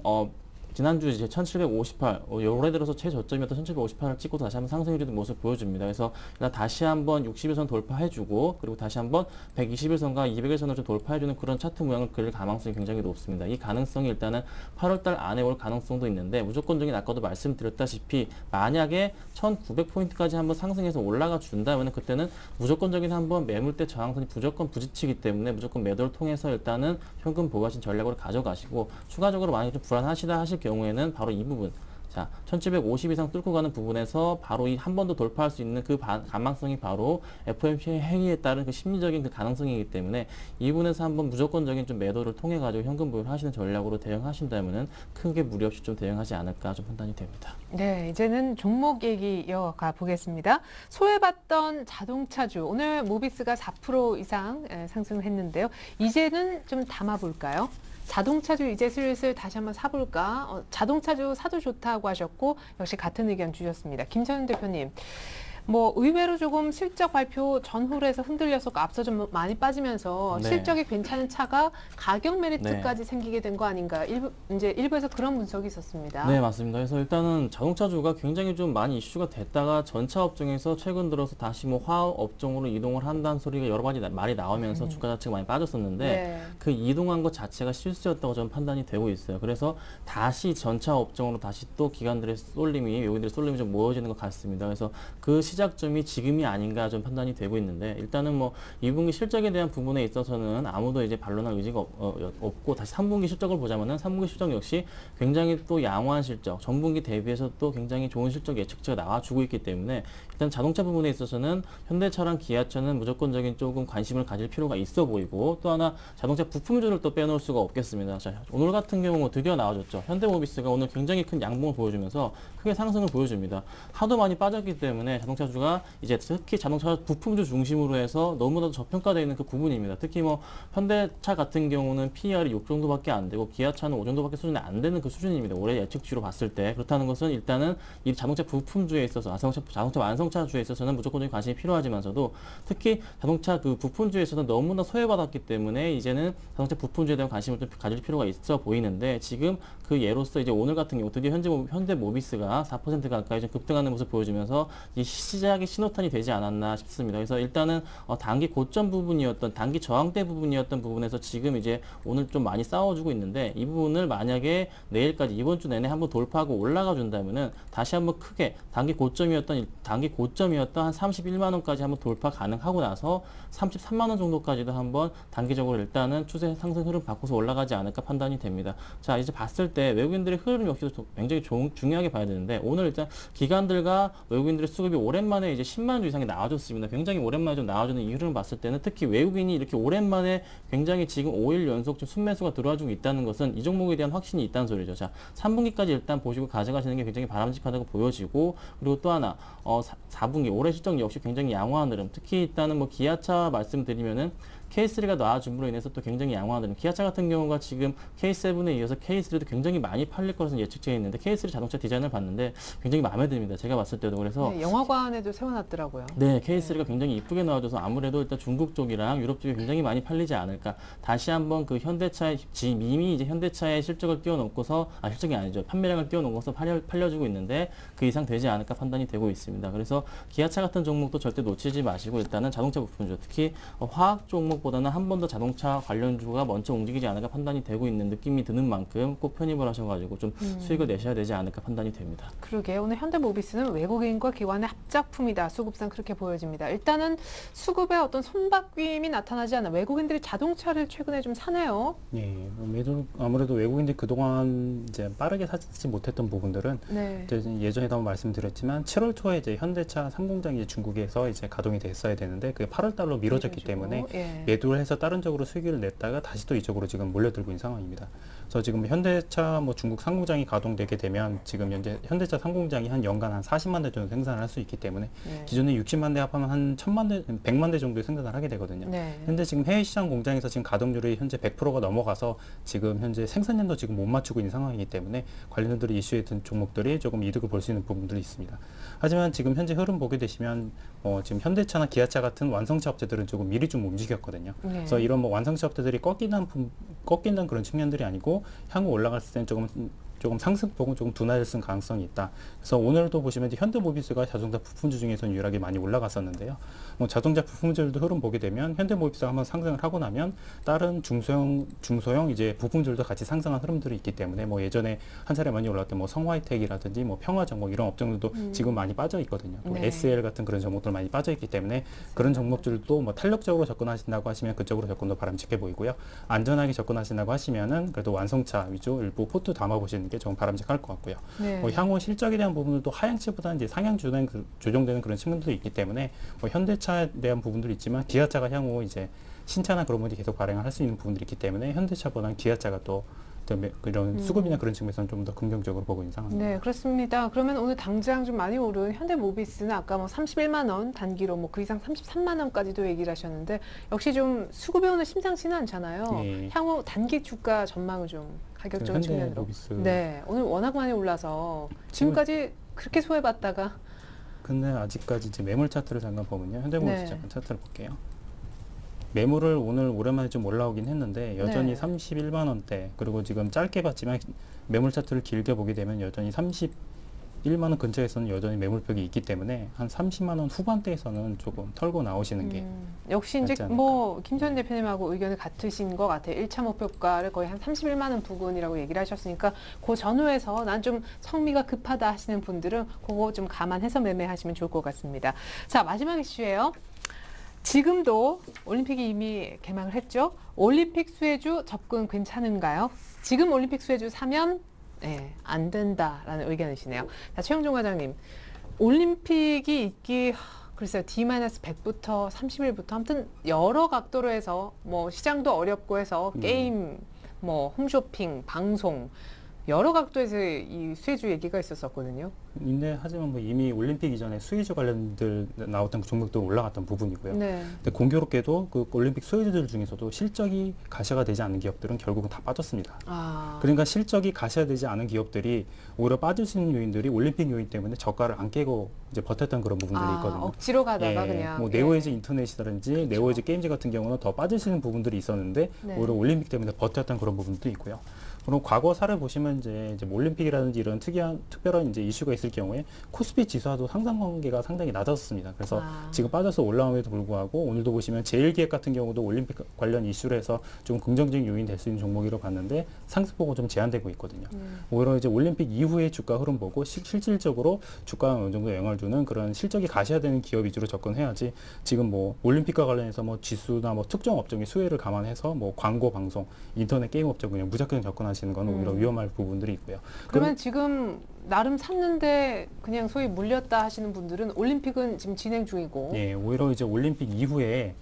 D: 지난주 이제 1758, 올해 들어서 최저점이었던 1758을 찍고 다시 한번 상승해주는 모습을 보여줍니다. 그래서 일단 다시 한번 60일선 돌파해주고 그리고 다시 한번 120일선과 200일선을 좀 돌파해주는 그런 차트 모양을 그릴 가능성이 굉장히 높습니다. 이 가능성이 일단은 8월달 안에 올 가능성도 있는데 무조건적인 아까도 말씀드렸다시피 만약에 1900포인트까지 한번 상승해서 올라가 준다면 그때는 무조건적인 한번 매물대 저항선이 무조건 부딪히기 때문에 무조건 매도를 통해서 일단은 현금 보유하신 전략으로 가져가시고 추가적으로 만약에 좀 불안하시다 하실 경우에는 바로 이 부분 자, 1750 이상 뚫고 가는 부분에서 바로 이 한 번 더 돌파할 수 있는 그 가망성이 바로 FOMC 행위에 따른 그 심리적인 그 가능성이기 때문에 이 부분에서 한번 무조건적인 좀 매도를 통해 가지고 현금 보유를 하시는 전략으로 대응하신다면은 크게 무리 없이 좀 대응하지 않을까 좀 판단이 됩니다.
A: 네, 이제는 종목 얘기 이어가 보겠습니다. 소외받던 자동차주, 오늘 모비스가 4% 이상 상승을 했는데요. 이제는 좀 담아볼까요? 자동차주 이제 슬슬 다시 한번 사볼까? 자동차주 사도 좋다고 하셨고 역시 같은 의견 주셨습니다. 김찬훈 대표님. 뭐 의외로 조금 실적 발표 전후에서 흔들려서 앞서 좀 많이 빠지면서
D: 네.
A: 실적이 괜찮은 차가 가격 메리트까지 생기게 된 거 아닌가? 이제 일부에서 그런 분석이 있었습니다.
D: 네, 맞습니다. 그래서 일단은 자동차주가 굉장히 좀 많이 이슈가 됐다가 전차 업종에서 최근 들어서 다시 뭐 화학 업종으로 이동을 한다는 소리가 여러 가지 말이 나오면서 주가 자체가 많이 빠졌었는데
A: 네.
D: 그 이동한 것 자체가 실수였다고 저는 판단이 되고 있어요. 그래서 다시 전차 업종으로 다시 또 기관들의 쏠림이, 외국인들의 쏠림이 좀 모여지는 것 같습니다. 그래서 그 시작점이 지금이 아닌가 좀 판단이 되고 있는데 일단은 뭐 2분기 실적에 대한 부분에 있어서는 아무도 이제 반론할 의지가 없고 다시 3분기 실적을 보자면은 3분기 실적 역시 굉장히 또 양호한 실적, 전분기 대비해서 또 굉장히 좋은 실적 예측치가 나와주고 있기 때문에 일단 자동차 부분에 있어서는 현대차랑 기아차는 무조건적인 조금 관심을 가질 필요가 있어 보이고 또 하나 자동차 부품주를 또 빼놓을 수가 없겠습니다. 자, 오늘 같은 경우 드디어 나와줬죠. 현대모비스가 오늘 굉장히 큰 양봉을 보여주면서 크게 상승을 보여줍니다. 하도 많이 빠졌기 때문에 자동차주가 이제 특히 자동차 부품주 중심으로 해서 너무나도 저평가되어 있는 그 부분입니다. 특히 뭐 현대차 같은 경우는 PER이 6 정도밖에 안 되고 기아차는 5 정도밖에 수준이 안 되는 그 수준입니다. 올해 예측치로 봤을 때. 그렇다는 것은 일단은 이 자동차 부품주에 있어서 자동차 완성차주에 있어서는 무조건적인 관심이 필요하지만서도 특히 자동차 그 부품주에 있어서는 너무나 소외받았기 때문에 이제는 자동차 부품주에 대한 관심을 좀 가질 필요가 있어 보이는데 지금 그 예로서 이제 오늘 같은 경우 드디어 현대모비스가 4% 가까이 좀 급등하는 모습을 보여주면서 이 시작의 신호탄이 되지 않았나 싶습니다. 그래서 일단은 단기 고점 부분이었던 단기 저항대 부분이었던 부분에서 지금 이제 오늘 좀 많이 싸워주고 있는데 이 부분을 만약에 내일까지 이번 주 내내 한번 돌파하고 올라가 준다면은 다시 한번 크게 단기 고점이었던 한 31만 원까지 한번 돌파 가능하고 나서 33만 원 정도까지도 한번 단기적으로 일단은 추세 상승 흐름 바꿔서 올라가지 않을까 판단이 됩니다. 자, 이제 봤을 때 외국인들의 흐름 역시도 굉장히 중요하게 봐야 되는데 오늘 일단 기관들과 외국인들의 수급이 오랜만에 이제 10만 주 이상이 나와줬습니다. 굉장히 오랜만에 좀 나와주는 이 흐름을 봤을 때는 특히 외국인이 이렇게 오랜만에 굉장히 지금 5일 연속 좀 순매수가 들어와주고 있다는 것은 이 종목에 대한 확신이 있다는 소리죠. 자, 3분기까지 일단 보시고 가져가시는 게 굉장히 바람직하다고 보여지고 그리고 또 하나 4분기 올해 실적 역시 굉장히 양호한 흐름. 특히 일단은 뭐 기아차 말씀드리면은 K3가 나와줌으로 인해서 또 굉장히 양호한 흐름. 기아차 같은 경우가 지금 K7에 이어서 K3도 굉장히 많이 팔릴 것으로 예측되어 있는데 K3 자동차 디자인을 봤는데 굉장히 마음에 듭니다. 제가 봤을 때도 그래서
A: 네, 영화관에도 세워놨더라고요.
D: 네, K3가 굉장히 이쁘게 나와줘서 아무래도 일단 중국 쪽이랑 유럽 쪽이 굉장히 많이 팔리지 않을까. 다시 한번 그 현대차의 이미 이제 현대차의 실적을 뛰어넘고서 실적이 아니죠. 판매량을 뛰어넘고서 팔려주고 있는데 그 이상 되지 않을까 판단이 되고 있습니다. 그래서 기아차 같은 종목도 절대 놓치지 마시고 일단은 자동차 부품주 특히 화학 종목보다는 한 번 더 자동차 관련주가 먼저 움직이지 않을까 판단이 되고 있는 느낌이 드는 만큼 꼭 편입을 하셔가지고 좀 수익을 내셔야 되지 않을까 판단이 됩니다.
A: 그러게 오늘 현대모비스는 외국인과 기관의 합작품이다. 수급상 그렇게 보여집니다. 일단은 수급에 어떤 손바뀜이 나타나지 않아 외국인들이 자동차를 최근에 좀 사네요.
E: 예, 아무래도 외국인들이 그동안 이제 빠르게 사지 못했던 부분들은
A: 네.
E: 이제 예전에도 한번 말씀드렸지만 7월 초에 이제 현대차 상공장이 중국에서 이제 가동이 됐어야 되는데 그게 8월 달로 미뤄졌기 때문에 매도를 해서 다른 쪽으로 수익을 냈다가 다시 또 이쪽으로 지금 몰려들고 있는 상황입니다. 그래서 지금 현대차 뭐 중국 상공장이 가동되게 되면 지금 현재 현대차 상공장이 한 연간 한 40만 대 정도 생산을 할 수 있기 때문에 기존에 60만 대 합하면 한 1000만 대, 100만 대 정도의 생산을 하게 되거든요. 근데 지금 해외 시장 공장에서 지금 가동률이 현재 100%가 넘어가서 지금 현재 생산량도 지금 못 맞추고 있는 상황이기 때문에 관련주들이 이슈에 든 종목들이 조금 이득을 볼 수 있는 부분들이 있습니다. 하지만 지금 현재 흐름 보게 되시면 지금 현대차나 기아차 같은 완성차 업체들은 조금 미리 좀 움직였거든요. 그래서 이런 뭐 완성차 업체들이 꺾인다는 그런 측면들이 아니고 향후 올라갔을 때는 조금 상승폭은 조금 둔화될 가능성이 있다. 그래서 오늘도 보시면 현대모비스가 자동차 부품주 중에서는 유일하게 많이 올라갔었는데요. 자동차 부품주들도 흐름 보게 되면 현대모비스가 한번 상승을 하고 나면 다른 중소형 이제 부품주들도 같이 상승한 흐름들이 있기 때문에 뭐 예전에 한 차례 많이 올랐던 뭐 성화이텍이라든지 뭐 평화정보 이런 업종들도 지금 많이 빠져 있거든요. 또 SL 같은 그런 종목들 많이 빠져 있기 때문에 그런 종목들도 뭐 탄력적으로 접근하신다고 하시면 그쪽으로 접근도 바람직해 보이고요. 안전하게 접근하신다고 하시면은 그래도 완성차 위주 일부 포트 담아보시는 보시는 게 좀 바람직할 것 같고요.
A: 네.
E: 향후 실적에 대한 부분들도 하향치보다는 이제 상향 조정되는 그런 측면도 있기 때문에 현대차에 대한 부분도 있지만 기아차가 향후 이제 신차나 그런 부분이 계속 발행을 할 수 있는 부분들이 있기 때문에 현대차보다는 기아차가 또 그런 수급이나 그런 측면에서는 좀 더 긍정적으로 보고 있는 상황입니다.
A: 네, 그렇습니다. 그러면 오늘 당장 좀 많이 오른 현대모비스는 아까 뭐 31만 원 단기로 뭐 그 이상 33만 원까지도 얘기를 하셨는데 역시 좀 수급이 오늘 심상치는 않잖아요.
E: 예.
A: 향후 단기 주가 전망을 좀 가격적인 측면으로.
E: 현대모비스.
A: 네, 오늘 워낙 많이 올라서 지금까지 그렇게 소외받다가
E: 근데 아직까지 이제 매물 차트를 잠깐 보면요. 현대모비스
A: 네.
E: 잠깐 차트를 볼게요. 매물을 오늘 오랜만에 좀 올라오긴 했는데 여전히
A: 네.
E: 31만 원대 그리고 지금 짧게 봤지만 매물 차트를 길게 보게 되면 여전히 31만 원 근처에서는 여전히 매물벽이 있기 때문에 한 30만 원 후반대에서는 조금 털고 나오시는 게
A: 역시 이제
E: 낫지 않을까.
A: 뭐 김전 대표님하고 의견이 같으신 것 같아요. 1차 목표가를 거의 한 31만 원 부근이라고 얘기를 하셨으니까 그 전후에서 난 좀 성미가 급하다 하시는 분들은 그거 좀 감안해서 매매하시면 좋을 것 같습니다. 자, 마지막 이슈예요. 지금도 올림픽이 이미 개막을 했죠. 올림픽 수혜주 접근 괜찮은가요? 지금 올림픽 수혜주 사면 안 된다라는 의견이시네요. 자, 최영종 과장님, 올림픽이 있기 글쎄요, D-100부터 30일부터 아무튼 여러 각도로 해서 뭐 시장도 어렵고 해서 게임, 뭐 홈쇼핑, 방송 여러 각도에서 이 수혜주 얘기가 있었었거든요.
E: 근데 하지만 뭐 이미 올림픽 이전에 수혜주 관련들 나왔던 종목도 올라갔던 부분이고요.
A: 네.
E: 근데 공교롭게도 그 올림픽 수혜주들 중에서도 실적이 가시화가 되지 않는 기업들은 결국은 다 빠졌습니다.
A: 아,
E: 그러니까 실적이 가시화되지 않은 기업들이 오히려 빠질 수 있는 요인들이 올림픽 요인 때문에 저가를 안 깨고 이제 버텼던 그런 부분들이 있거든요.
A: 억지로 가다가
E: 예,
A: 그냥.
E: 뭐 네오에이지 인터넷이라든지 네오에이지 게임즈 같은 경우는 더 빠지시는 부분들이 있었는데
A: 네.
E: 오히려 올림픽 때문에 버텼던 그런 부분도 있고요. 그럼 과거 사례 보시면 이제 뭐 올림픽이라든지 이런 특별한 이제 이슈가 있을 경우에 코스피 지수와도 상관관계가 상당히 낮았습니다. 그래서 지금 빠져서 올라옴에도 불구하고 오늘도 보시면 제일기획 같은 경우도 올림픽 관련 이슈로 해서 좀 긍정적인 요인이 될 수 있는 종목으로 봤는데 상승폭은 좀 제한되고 있거든요. 오히려 이제 올림픽 이후의 주가 흐름 보고 실질적으로 주가에 어느 정도 영향을 주는 그런 실적이 가시화되는 기업 위주로 접근해야지 지금 뭐 올림픽과 관련해서 뭐 지수나 뭐 특정 업종의 수혜를 감안해서 뭐 광고 방송, 인터넷 게임 업종 그냥 무작정 접근하시는 건 오히려 위험할 부분들이 있고요.
A: 그러면 지금 나름 샀는데 그냥 소위 물렸다 하시는 분들은 올림픽은 지금 진행 중이고.
E: 예, 오히려 이제 올림픽 이후에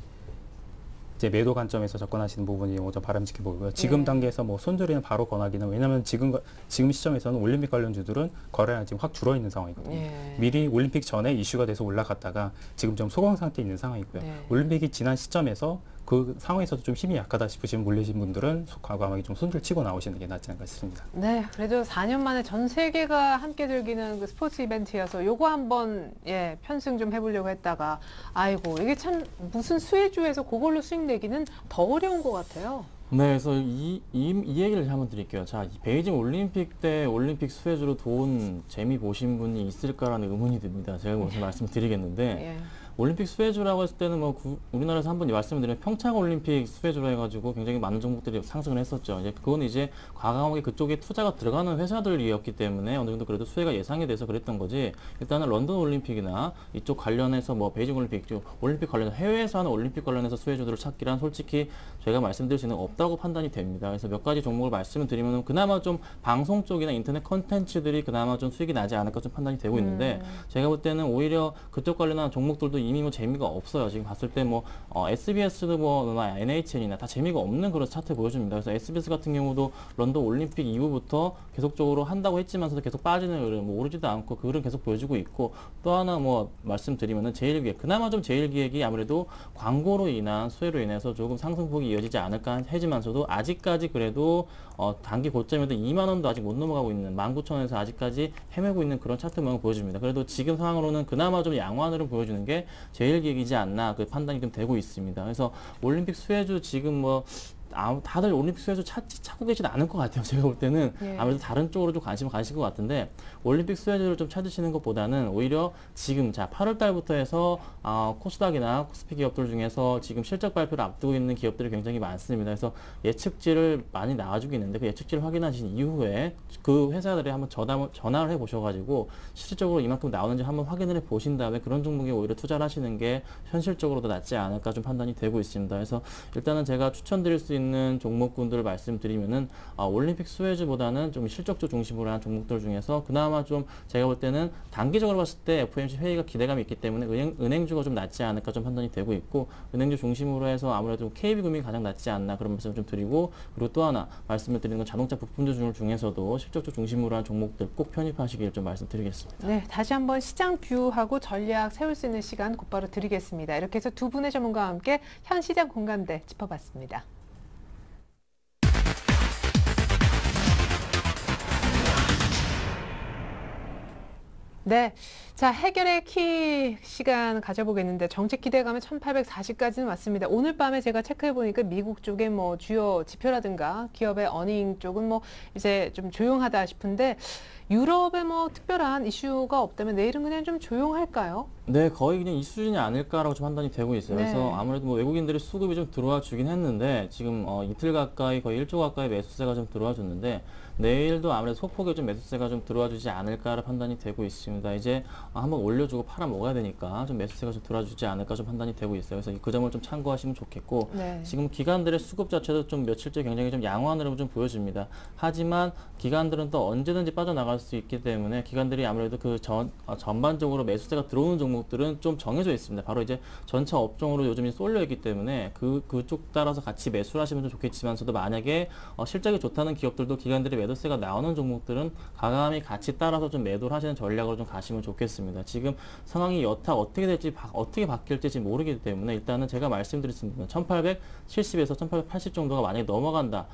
E: 이제 매도 관점에서 접근하시는 부분이 오히려 바람직해 보이고요. 지금 단계에서 뭐 손절이나 바로 권하기는 왜냐하면 지금 시점에서는 올림픽 관련주들은 거래가 지금 확 줄어 있는 상황이거든요. 미리 올림픽 전에 이슈가 돼서 올라갔다가 지금 좀 소강 상태에 있는 상황이고요. 올림픽이 지난 시점에서 그 상황에서도 좀 힘이 약하다 싶으시면 물리신 분들은 과감하게 좀 손절 치고 나오시는 게 낫지 않을까 싶습니다.
A: 네, 그래도 4년 만에 전 세계가 함께 즐기는 그 스포츠 이벤트여서 요거 한번 편승 좀 해보려고 했다가 아이고 이게 참 무슨 수혜주에서 그걸로 수익 내기는 더 어려운 것 같아요.
D: 네, 그래서 이 얘기를 한번 드릴게요. 자, 이 베이징 올림픽 때 올림픽 수혜주로 돈 재미 보신 분이 있을까라는 의문이 듭니다. 제가 무슨 말씀을 드리겠는데 올림픽 수혜주라고 했을 때는 뭐 우리나라에서 한번 말씀을 드리면 평창 올림픽 수혜주로 해가지고 굉장히 많은 종목들이 상승을 했었죠. 이제 그건 이제 과감하게 그쪽에 투자가 들어가는 회사들이었기 때문에 어느 정도 그래도 수혜가 예상이 돼서 그랬던 거지. 일단은 런던 올림픽이나 이쪽 관련해서 뭐 베이징 올림픽, 올림픽 관련해서 해외에서 하는 올림픽 관련해서 수혜주들을 찾기란 솔직히 제가 말씀드릴 수 있는 없다고 판단이 됩니다. 그래서 몇 가지 종목을 말씀을 드리면 그나마 좀 방송 쪽이나 인터넷 컨텐츠들이 그나마 좀 수익이 나지 않을까 좀 판단이 되고 있는데 제가 볼 때는 오히려 그쪽 관련한 종목들도 이미 뭐 재미가 없어요. 지금 봤을 때 뭐 SBS도 뭐 NHN이나 다 재미가 없는 그런 차트 보여줍니다. 그래서 SBS 같은 경우도 런던 올림픽 이후부터 계속적으로 한다고 했지만서도 계속 빠지는 흐름, 뭐 오르지도 않고 그 흐름 계속 보여주고 있고 또 하나 뭐 말씀드리면은 제일기획 그나마 좀 제일기획이 아무래도 광고로 인한 수혜로 인해서 조금 상승폭이 이어지지 않을까 하지만서도 아직까지 그래도 단기 고점에도 2만 원도 아직 못 넘어가고 있는 19,000원에서 아직까지 헤매고 있는 그런 차트 모양을 보여줍니다. 그래도 지금 상황으로는 그나마 좀 양호한으로 보여주는 게 제일기획이지 않나 그 판단이 좀 되고 있습니다. 그래서 올림픽 수혜주 지금 뭐 다들 올림픽 수혜주 찾고 계시지 않을 것 같아요. 제가 볼 때는 아무래도 다른 쪽으로 좀 관심을 가실 것 같은데 올림픽 수혜주를 좀 찾으시는 것보다는 오히려 지금 8월 달부터 해서 코스닥이나 코스피 기업들 중에서 지금 실적 발표를 앞두고 있는 기업들이 굉장히 많습니다. 그래서 예측치를 많이 나와주고 있는데 그 예측치를 확인하신 이후에 그 회사들에 한번 전화를 해보셔가지고 실질적으로 이만큼 나오는지 한번 확인을 해보신 다음에 그런 종목에 오히려 투자를 하시는 게 현실적으로 더 낫지 않을까 좀 판단이 되고 있습니다. 그래서 일단은 제가 추천드릴 수 있는 있는 종목군들을 말씀드리면은 올림픽 수혜주보다는 좀 실적주 중심으로 한 종목들 중에서 그나마 좀 제가 볼 때는 단기적으로 봤을 때 FOMC 회의가 기대감이 있기 때문에 은행주가 좀 낫지 않을까 좀 판단이 되고 있고, 은행주 중심으로 해서 아무래도 KB금이 가장 낫지 않나 그런 말씀을 좀 드리고, 그리고 또 하나 말씀을 드리는 건 자동차 부품주 중에서도 실적주 중심으로 한 종목들 꼭 편입하시길 좀 말씀드리겠습니다.
A: 네, 다시 한번 시장 뷰하고 전략 세울 수 있는 시간 곧바로 드리겠습니다. 이렇게 해서 두 분의 전문가와 함께 현 시장 공감대 짚어봤습니다. 네. 자, 해결의 키 시간 가져보겠는데 정책 기대감은 1840까지는 왔습니다. 오늘 밤에 제가 체크해보니까 미국 쪽에 뭐 주요 지표라든가 기업의 어닝 쪽은 뭐 이제 좀 조용하다 싶은데 유럽에 뭐 특별한 이슈가 없다면 내일은 그냥 좀 조용할까요?
D: 네, 거의 그냥 이 수준이 아닐까라고 좀 판단이 되고 있어요.
A: 네.
D: 그래서 아무래도 뭐 외국인들의 수급이 좀 들어와 주긴 했는데 지금 이틀 가까이 거의 1조 가까이 매수세가 좀 들어와 줬는데 내일도 아무래도 소폭의 좀 매수세가 좀 들어와 주지 않을까라 판단이 되고 있습니다. 이제 한번 올려주고 팔아 먹어야 되니까 좀 매수세가 좀 들어와 주지 않을까 좀 판단이 되고 있어요. 그래서 그 점을 좀 참고하시면 좋겠고,
A: 네.
D: 지금 기관들의 수급 자체도 좀 며칠째 굉장히 좀 양호한 흐름을 좀 보여줍니다. 하지만 기관들은 또 언제든지 빠져나갈 수 있기 때문에 기관들이 아무래도 그 전반적으로 매수세가 들어오는 종목들은 좀 정해져 있습니다. 바로 이제 전체 업종으로 요즘 쏠려 있기 때문에 그쪽 따라서 같이 매수를 하시면 좀 좋겠지만서도 만약에 실적이 좋다는 기업들도 기관들이 매도세가 나오는 종목들은 과감히 같이 따라서 좀 매도를 하시는 전략으로 좀 가시면 좋겠습니다. 지금 상황이 여타 어떻게 될지 어떻게 바뀔지 지금 모르기 때문에 일단은 제가 말씀드렸습니다. 1870에서 1880 정도가 만약에 넘어간다.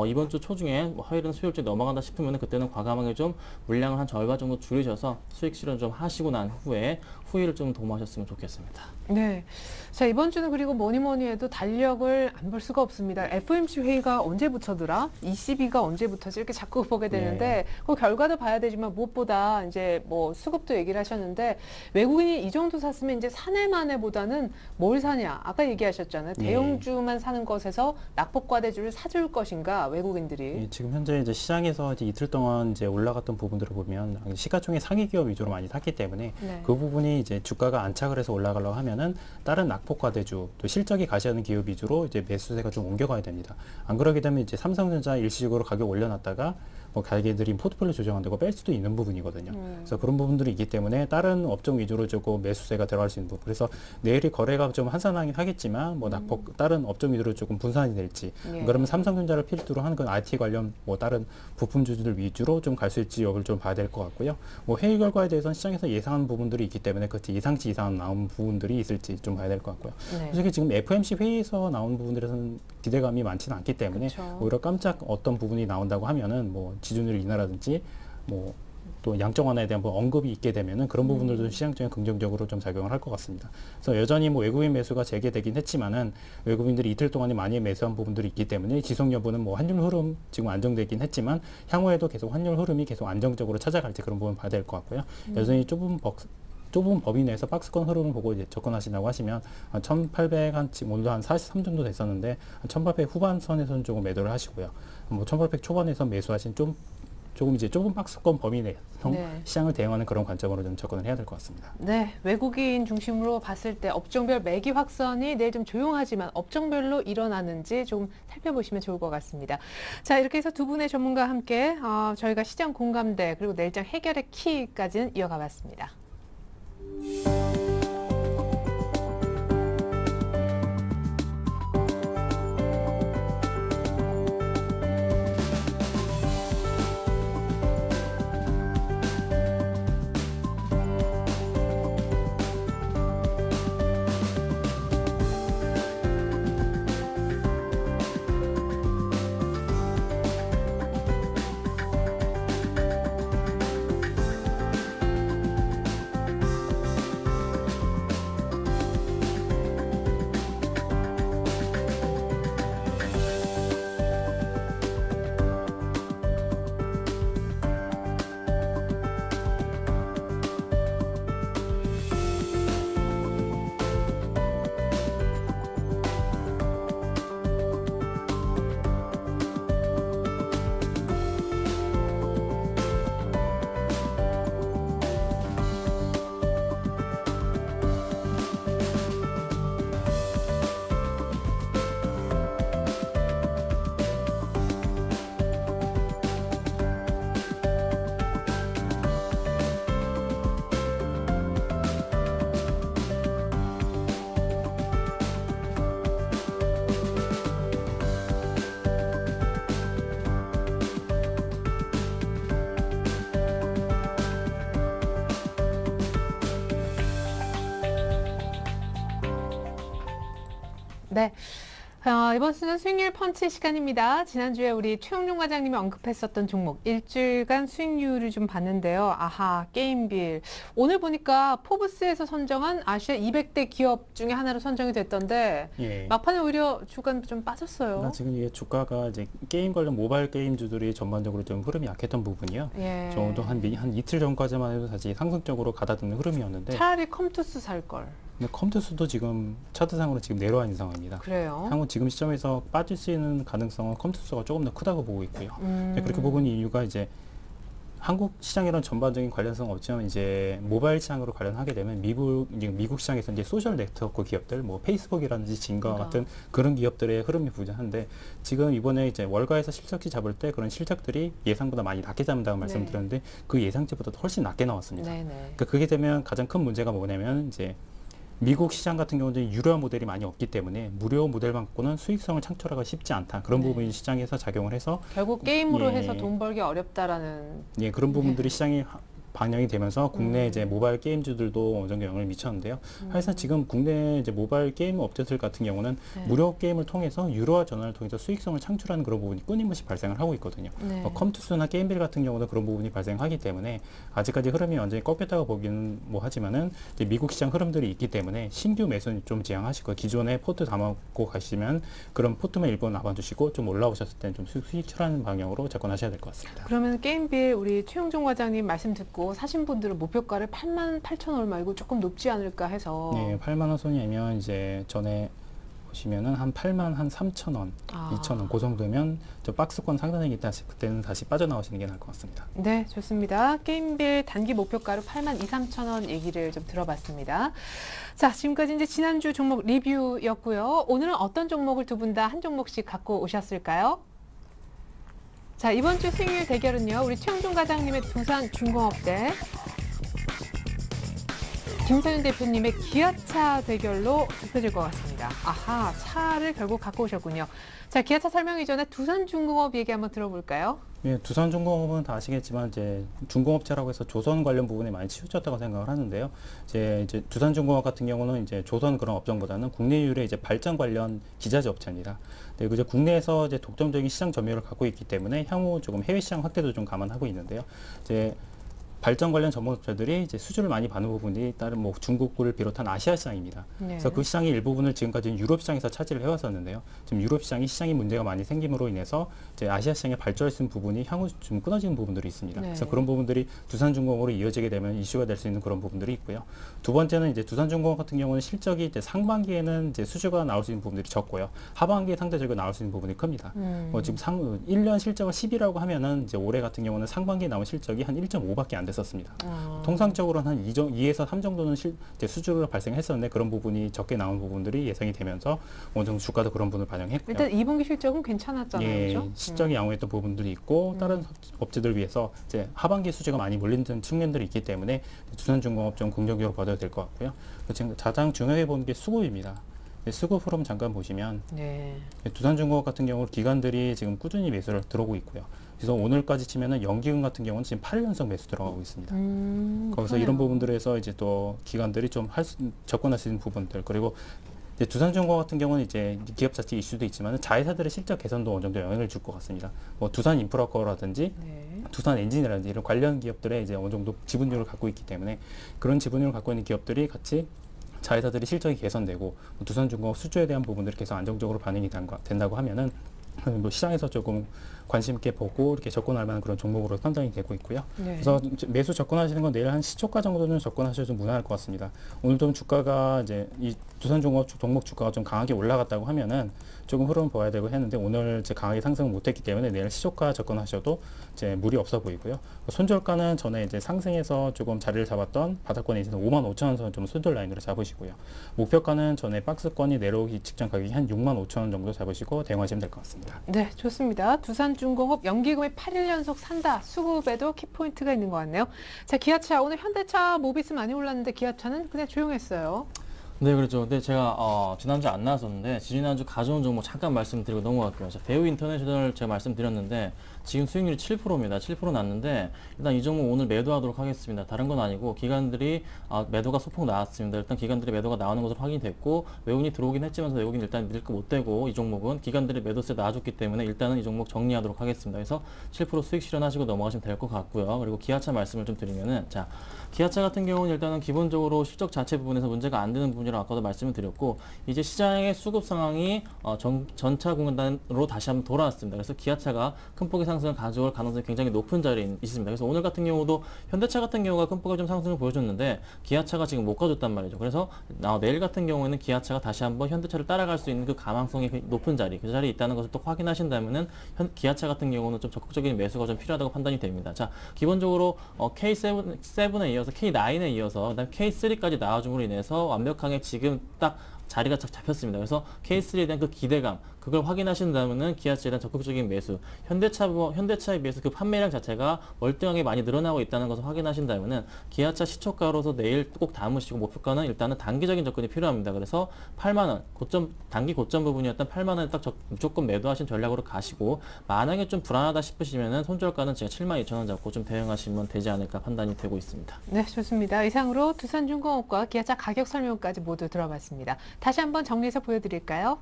D: 이번 주 초중에 뭐 화요일은 수요일째 넘어간다 싶으면 그때는 과감하게 좀 물량을 한 절반 정도 줄이셔서 수익 실현 좀 하시고 난 후에 후위를 좀 도모하셨으면 좋겠습니다.
A: 네. 자, 이번 주는 그리고 뭐니 해도 달력을 안 볼 수가 없습니다. FOMC 회의가 언제부터더라? 22가 언제부터지? 이렇게 자꾸 보게 되는데 그 결과도 봐야 되지만 무엇보다 이제 뭐 수급도 얘기를 하셨는데 외국인이 이 정도 샀으면 이제 사내마네보다는 뭘 사냐? 아까 얘기하셨잖아요. 대형주만 사는 것에서 낙폭과대주를 사줄 것인가? 외국인들이.
E: 지금 현재 이제 시장에서 이제 이틀 동안 이제 올라갔던 부분들을 보면 시가총액 상위 기업 위주로 많이 샀기 때문에
A: 네.
E: 그 부분이 이제 주가가 안착을 해서 올라가려고 하면은 다른 낙폭과대주 또 실적이 가시하는 기업 위주로 이제 매수세가 좀 옮겨가야 됩니다. 안 그러게 되면 이제 삼성전자 일시적으로 가격 올려놨다가 뭐 자기들이 포트폴리오 조정한다고 뺄 수도 있는 부분이거든요. 그래서 그런 부분들이 있기 때문에 다른 업종 위주로 조금 매수세가 들어갈 수 있는 부분. 그래서 내일이 거래가 좀 한산하긴 하겠지만 뭐 낙폭 다른 업종 위주로 조금 분산이 될지. 그러면 삼성전자를 필두로 하는 건 IT 관련 뭐 다른 부품주들 위주로 좀 갈 수 있지 여부를 좀 봐야 될 것 같고요. 뭐 회의 결과에 대해서는 시장에서 예상하는 부분들이 있기 때문에 그 예상치 이상 나온 부분들이 있을지 좀 봐야 될 것 같고요.
A: 네.
E: 솔직히 지금 FOMC 회의에서 나온 부분들에서는 기대감이 많지는 않기 때문에
A: 그렇죠.
E: 오히려 깜짝 어떤 부분이 나온다고 하면은 뭐 지준율 인하라든지 뭐 또 양적 완화에 대한 뭐 언급이 있게 되면은 그런 부분들도 시장적인 긍정적으로 좀 작용을 할 것 같습니다. 그래서 여전히 뭐 외국인 매수가 재개되긴 했지만은 외국인들이 이틀 동안에 많이 매수한 부분들이 있기 때문에 지속 여부는 뭐 환율 흐름 지금 안정되긴 했지만 향후에도 계속 환율 흐름이 계속 안정적으로 찾아갈지 그런 부분 봐야 될 것 같고요. 여전히 좁은 범위 내에서 박스권 흐름을 보고 이제 접근하신다고 하시면 1800 오늘도 한 43 정도 됐었는데 1800 후반선에서는 조금 매도를 하시고요. 뭐 1800 초반에서 매수하신 조금 이제 좁은 박스권 범위 내에서 시장을 대응하는 그런 관점으로 좀 접근을 해야 될 것 같습니다.
A: 네, 외국인 중심으로 봤을 때 업종별 매기 확선이 내일 좀 조용하지만 업종별로 일어나는지 좀 살펴보시면 좋을 것 같습니다. 자, 이렇게 해서 두 분의 전문가와 함께 저희가 시장 공감대 그리고 내일장 해결의 키까지는 이어가 봤습니다. 네. 이번 시즌 수익률 펀치 시간입니다. 지난주에 우리 최영중 과장님이 언급했었던 종목 일주일간 수익률을 좀 봤는데요. 아하, 게임빌. 오늘 보니까 포브스에서 선정한 아시아 200대 기업 중에 하나로 선정이 됐던데
E: 예.
A: 막판에 오히려 주가는 좀 빠졌어요.
E: 지금 이게 주가가 이제 게임 관련 모바일 게임주들이 전반적으로 좀 흐름이 약했던 부분이요.
A: 예.
E: 저도 한 이틀 전까지만 해도 다시 상승적으로 가다듬는 흐름이었는데
A: 차라리 컴투스 살 걸.
E: 근데 컴투스도 지금 차트상으로 지금 내려와 있는 상황입니다.
A: 그래요.
E: 향후 지금 시점에서 빠질 수 있는 가능성은 컴투스가 조금 더 크다고 보고 있고요. 그렇게 보는 이유가 이제 한국 시장이랑 전반적인 관련성은 없지만 이제 모바일 시장으로 관련하게 되면 미국 시장에서 이제 소셜 네트워크 기업들, 뭐 페이스북이라든지 진과 같은 그런 기업들의 흐름이 부재한데 지금 이번에 이제 월가에서 실적치 잡을 때 그런 실적들이 예상보다 많이 낮게 잡는다고 말씀드렸는데 그 예상치보다 훨씬 낮게 나왔습니다.
A: 네네.
E: 그러니까 그게 되면 가장 큰 문제가 뭐냐면 이제 미국 시장 같은 경우는 유료 모델이 많이 없기 때문에 무료 모델만 갖고는 수익성을 창출하기가 쉽지 않다. 그런 부분이 시장에서 작용을 해서
A: 결국 게임으로
E: 예.
A: 해서 돈 벌기 어렵다라는.
E: 예, 그런 부분들이 시장에 반영이 되면서 국내 이제 모바일 게임주들도 어느 정도 영향을 미쳤는데요. 하여튼 지금 국내 이제 모바일 게임 업체들 같은 경우는 무료 게임을 통해서 유료화 전환을 통해서 수익성을 창출하는 그런 부분이 끊임없이 발생을 하고 있거든요.
A: 네.
E: 컴투스나 게임빌 같은 경우도 그런 부분이 발생하기 때문에 아직까지 흐름이 완전히 꺾였다고 보기는 뭐 하지만은 이제 미국 시장 흐름들이 있기 때문에 신규 매수는 좀 지양하시고 기존에 포트 담아고 가시면 그런 포트만 일부 남아주시고 좀 올라오셨을 때는 좀 수익 출하는 방향으로 접근하셔야 될 것 같습니다.
A: 그러면 게임빌 우리 최용종 과장님 말씀 듣고 사신 분들은 목표가를 88,000원 말고 조금 높지 않을까 해서.
E: 네, 8만 원 선이면 이제 전에 보시면은 한 8만 한 3,000원, 2,000원 그 정도면 저 박스권 상단에 있다 그때는 다시 빠져나오시는 게 나을 것 같습니다.
A: 네, 좋습니다. 게임빌 단기 목표가로 8만 2,3,000원 얘기를 좀 들어봤습니다. 자, 지금까지 이제 지난주 종목 리뷰였고요. 오늘은 어떤 종목을 두 분 다 한 종목씩 갖고 오셨을까요? 자, 이번 주 수익률 대결은요. 우리 최영중 과장님의 두산중공업대, 김선윤 대표님의 기아차 대결로 좁혀질 것 같습니다. 아하, 차를 결국 갖고 오셨군요. 자, 기아차 설명 이전에 두산중공업 얘기 한번 들어볼까요?
E: 예, 두산중공업은 다 아시겠지만 이제 중공업체라고 해서 조선 관련 부분에 많이 치우쳤다고 생각을 하는데요. 이제 두산중공업 같은 경우는 이제 조선 그런 업종보다는 국내 유일의 이제 발전 관련 기자재 업체입니다. 네, 이제 국내에서 이제 독점적인 시장 점유율을 갖고 있기 때문에 향후 조금 해외 시장 확대도 좀 감안하고 있는데요. 이제 발전 관련 전문업체들이 이제 수주를 많이 받는 부분이 다른 뭐 중국을 비롯한 아시아 시장입니다.
A: 네.
E: 그래서 그 시장의 일부분을 지금까지 유럽 시장에서 차지를 해왔었는데요. 지금 유럽 시장이 문제가 많이 생김으로 인해서 이제 아시아 시장에 발전할 수 있는 부분이 향후 좀 끊어지는 부분들이 있습니다.
A: 네.
E: 그래서 그런 부분들이 두산중공업으로 이어지게 되면 이슈가 될 수 있는 그런 부분들이 있고요. 두 번째는 이제 두산중공업 같은 경우는 실적이 이제 상반기에는 이제 수주가 나올 수 있는 부분들이 적고요. 하반기에 상대적으로 나올 수 있는 부분이 큽니다. 지금 1년 실적을 10이라고 하면은 이제 올해 같은 경우는 상반기에 나온 실적이 한 1.5밖에 안 됐었습니다. 통상적으로는 한 2에서 3 정도는 이제 수주로 발생했었는데 그런 부분이 적게 나온 부분들이 예상이 되면서 어느 정도 주가도 그런 부분을 반영했고요.
A: 일단 2분기 실적은 괜찮았잖아요.
E: 예,
A: 그렇죠?
E: 실적이 양호했던 부분들이 있고 다른 업체들 위해서 이제 하반기 수주가 많이 몰리는 측면들이 있기 때문에 두산중공업 좀 긍정적으로 봐줘야 될 것 같고요. 지금 가장 중요해 보는 게 수급입니다. 수급 흐름 잠깐 보시면
A: 네.
E: 두산중공업 같은 경우 기관들이 지금 꾸준히 매수를 들어오고 있고요. 그래서 오늘까지 치면은 연기금 같은 경우는 지금 8일 연속 매수 들어가고 있습니다. 거기서
A: 그래요.
E: 이런 부분들에서 이제 또 기관들이 좀 접근할 수 있는 부분들 그리고 이제 두산중공업 같은 경우는 이제 기업 자체 이슈도 있지만 자회사들의 실적 개선도 어느 정도 영향을 줄 것 같습니다. 뭐 두산인프라코라든지
A: 네.
E: 두산엔진이라든지 이런 관련 기업들의 이제 어느 정도 지분율을 갖고 있기 때문에 그런 지분율을 갖고 있는 기업들이 같이 자회사들이 실적이 개선되고 두산중공업 수주에 대한 부분들이 계속 안정적으로 반영이 된다고 하면은 뭐 시장에서 조금 관심 있게 보고 이렇게 접근할 만한 그런 종목으로 판단이 되고 있고요.
A: 네.
E: 그래서 매수 접근하시는 건 내일 한 시초가 정도는 접근하셔도 좀 무난할 것 같습니다. 오늘 좀 주가가 이제 이 두산중공업 종목 주가가 좀 강하게 올라갔다고 하면은 조금 흐름 봐야 되고 했는데 오늘 이제 강하게 상승을 못했기 때문에 내일 시초가 접근하셔도 이제 무리 없어 보이고요. 손절가는 전에 이제 상승해서 조금 자리를 잡았던 바닥권에 있는 55,000원 선 좀 손절 라인으로 잡으시고요. 목표가는 전에 박스권이 내려오기 직전 가격이 한 65,000원 정도 잡으시고 대응하시면 될 것 같습니다.
A: 네, 좋습니다. 두산중공업 연기금의 8일 연속 산다. 수급에도 키포인트가 있는 것 같네요. 자, 기아차 오늘 현대차 모비스 많이 올랐는데 기아차는 그냥 조용했어요.
D: 네, 그렇죠. 근데 제가 지난주 안 나왔었는데 지난주 가져온 종목 잠깐 말씀드리고 넘어갈게요. 자, 대우 인터내셔널 제가 말씀드렸는데 지금 수익률이 7%입니다. 7% 났는데 일단 이 종목 오늘 매도하도록 하겠습니다. 다른 건 아니고 기관들이 매도가 소폭 나왔습니다. 일단 기관들이 매도가 나오는 것으로 확인이 됐고 외국인이 들어오긴 했지만 외국인 일단 밀크 못 되고 이 종목은 기관들이 매도세 놔줬기 때문에 일단은 이 종목 정리하도록 하겠습니다. 그래서 7% 수익 실현하시고 넘어가시면 될 것 같고요. 그리고 기아차 말씀을 좀 드리면은 자, 기아차 같은 경우는 일단은 기본적으로 실적 자체 부분에서 문제가 안 되는 부분이라고 아까도 말씀을 드렸고 이제 시장의 수급 상황이 전차 공단으로 다시 한번 돌아왔습니다. 그래서 기아차가 큰 폭의 상승을 가져올 가능성이 굉장히 높은 자리에 있습니다. 그래서 오늘 같은 경우도 현대차 같은 경우가 큰 폭의 좀 상승을 보여줬는데 기아차가 지금 못 가졌단 말이죠. 그래서 내일 같은 경우에는 기아차가 다시 한번 현대차를 따라갈 수 있는 그 가망성이 높은 자리, 그 자리에 있다는 것을 또 확인하신다면은 기아차 같은 경우는 좀 적극적인 매수가 좀 필요하다고 판단이 됩니다. 자, 기본적으로 K7에 이어서 K9에 이어서 그다음 K3까지 나와줌으로 인해서 완벽하게 지금 딱 자리가 잡혔습니다. 그래서 K3에 대한 그 기대감, 그걸 확인하신다면은 기아차에 대한 적극적인 매수, 현대차에 비해서 그 판매량 자체가 월등하게 많이 늘어나고 있다는 것을 확인하신다면은 기아차 시초가로서 내일 꼭 담으시고 목표가는 일단은 단기적인 접근이 필요합니다. 그래서 8만 원, 단기 고점 부분이었던 8만 원에 딱 무조건 매도하신 전략으로 가시고 만약에 좀 불안하다 싶으시면은 손절가는 제가 7만 2천 원 잡고 좀 대응하시면 되지 않을까 판단이 되고 있습니다.
A: 네, 좋습니다. 이상으로 두산중공업과 기아차 가격 설명까지 모두 들어봤습니다. 다시 한번 정리해서 보여드릴까요?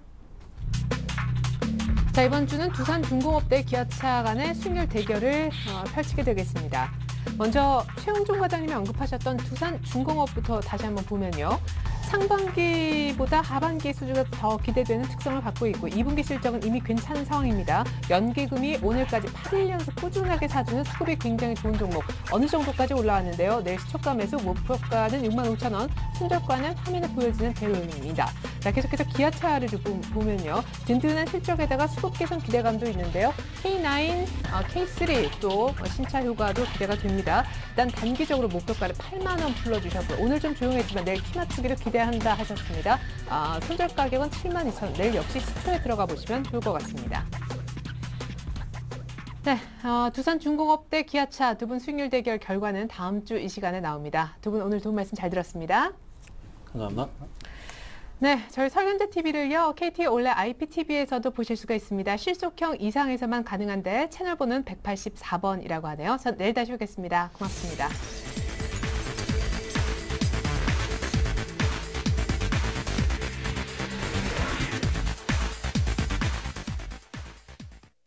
A: 자, 이번 주는 두산중공업 대 기아차 간의 수익률 대결을 펼치게 되겠습니다. 먼저 최영종 과장님이 언급하셨던 두산중공업부터 다시 한번 보면요. 상반기보다 하반기 수주가 더 기대되는 특성을 갖고 있고 2분기 실적은 이미 괜찮은 상황입니다. 연기금이 오늘까지 8일 연속 꾸준하게 사주는 수급이 굉장히 좋은 종목. 어느 정도까지 올라왔는데요. 내일 시초가 매수 목표가는 65,000원, 손절가는 화면에 보여지는 대로입니다. 자, 계속해서 기아차를 보면요. 든든한 실적에다가 수급 개선 기대감도 있는데요. K9, K3 또 신차 효과도 기대가 됩니다. 일단 단기적으로 목표가를 8만 원 불러주셨고요. 오늘 좀 조용했지만 내일 키 맞추기를 기대한다 하셨습니다. 손절 가격은 72,000원. 내일 역시 시초에 들어가 보시면 좋을 것 같습니다. 네, 두산중공업 대 기아차 두 분 수익률 대결 결과는 다음 주 이 시간에 나옵니다. 두 분 오늘 좋은 말씀 잘 들었습니다.
D: 감사합니다.
A: 네, 저희 설현재TV를요, KT 올레 IPTV에서도 보실 수가 있습니다. 실속형 이상에서만 가능한데 채널번호는 184번이라고 하네요. 전 내일 다시 뵙겠습니다. 고맙습니다.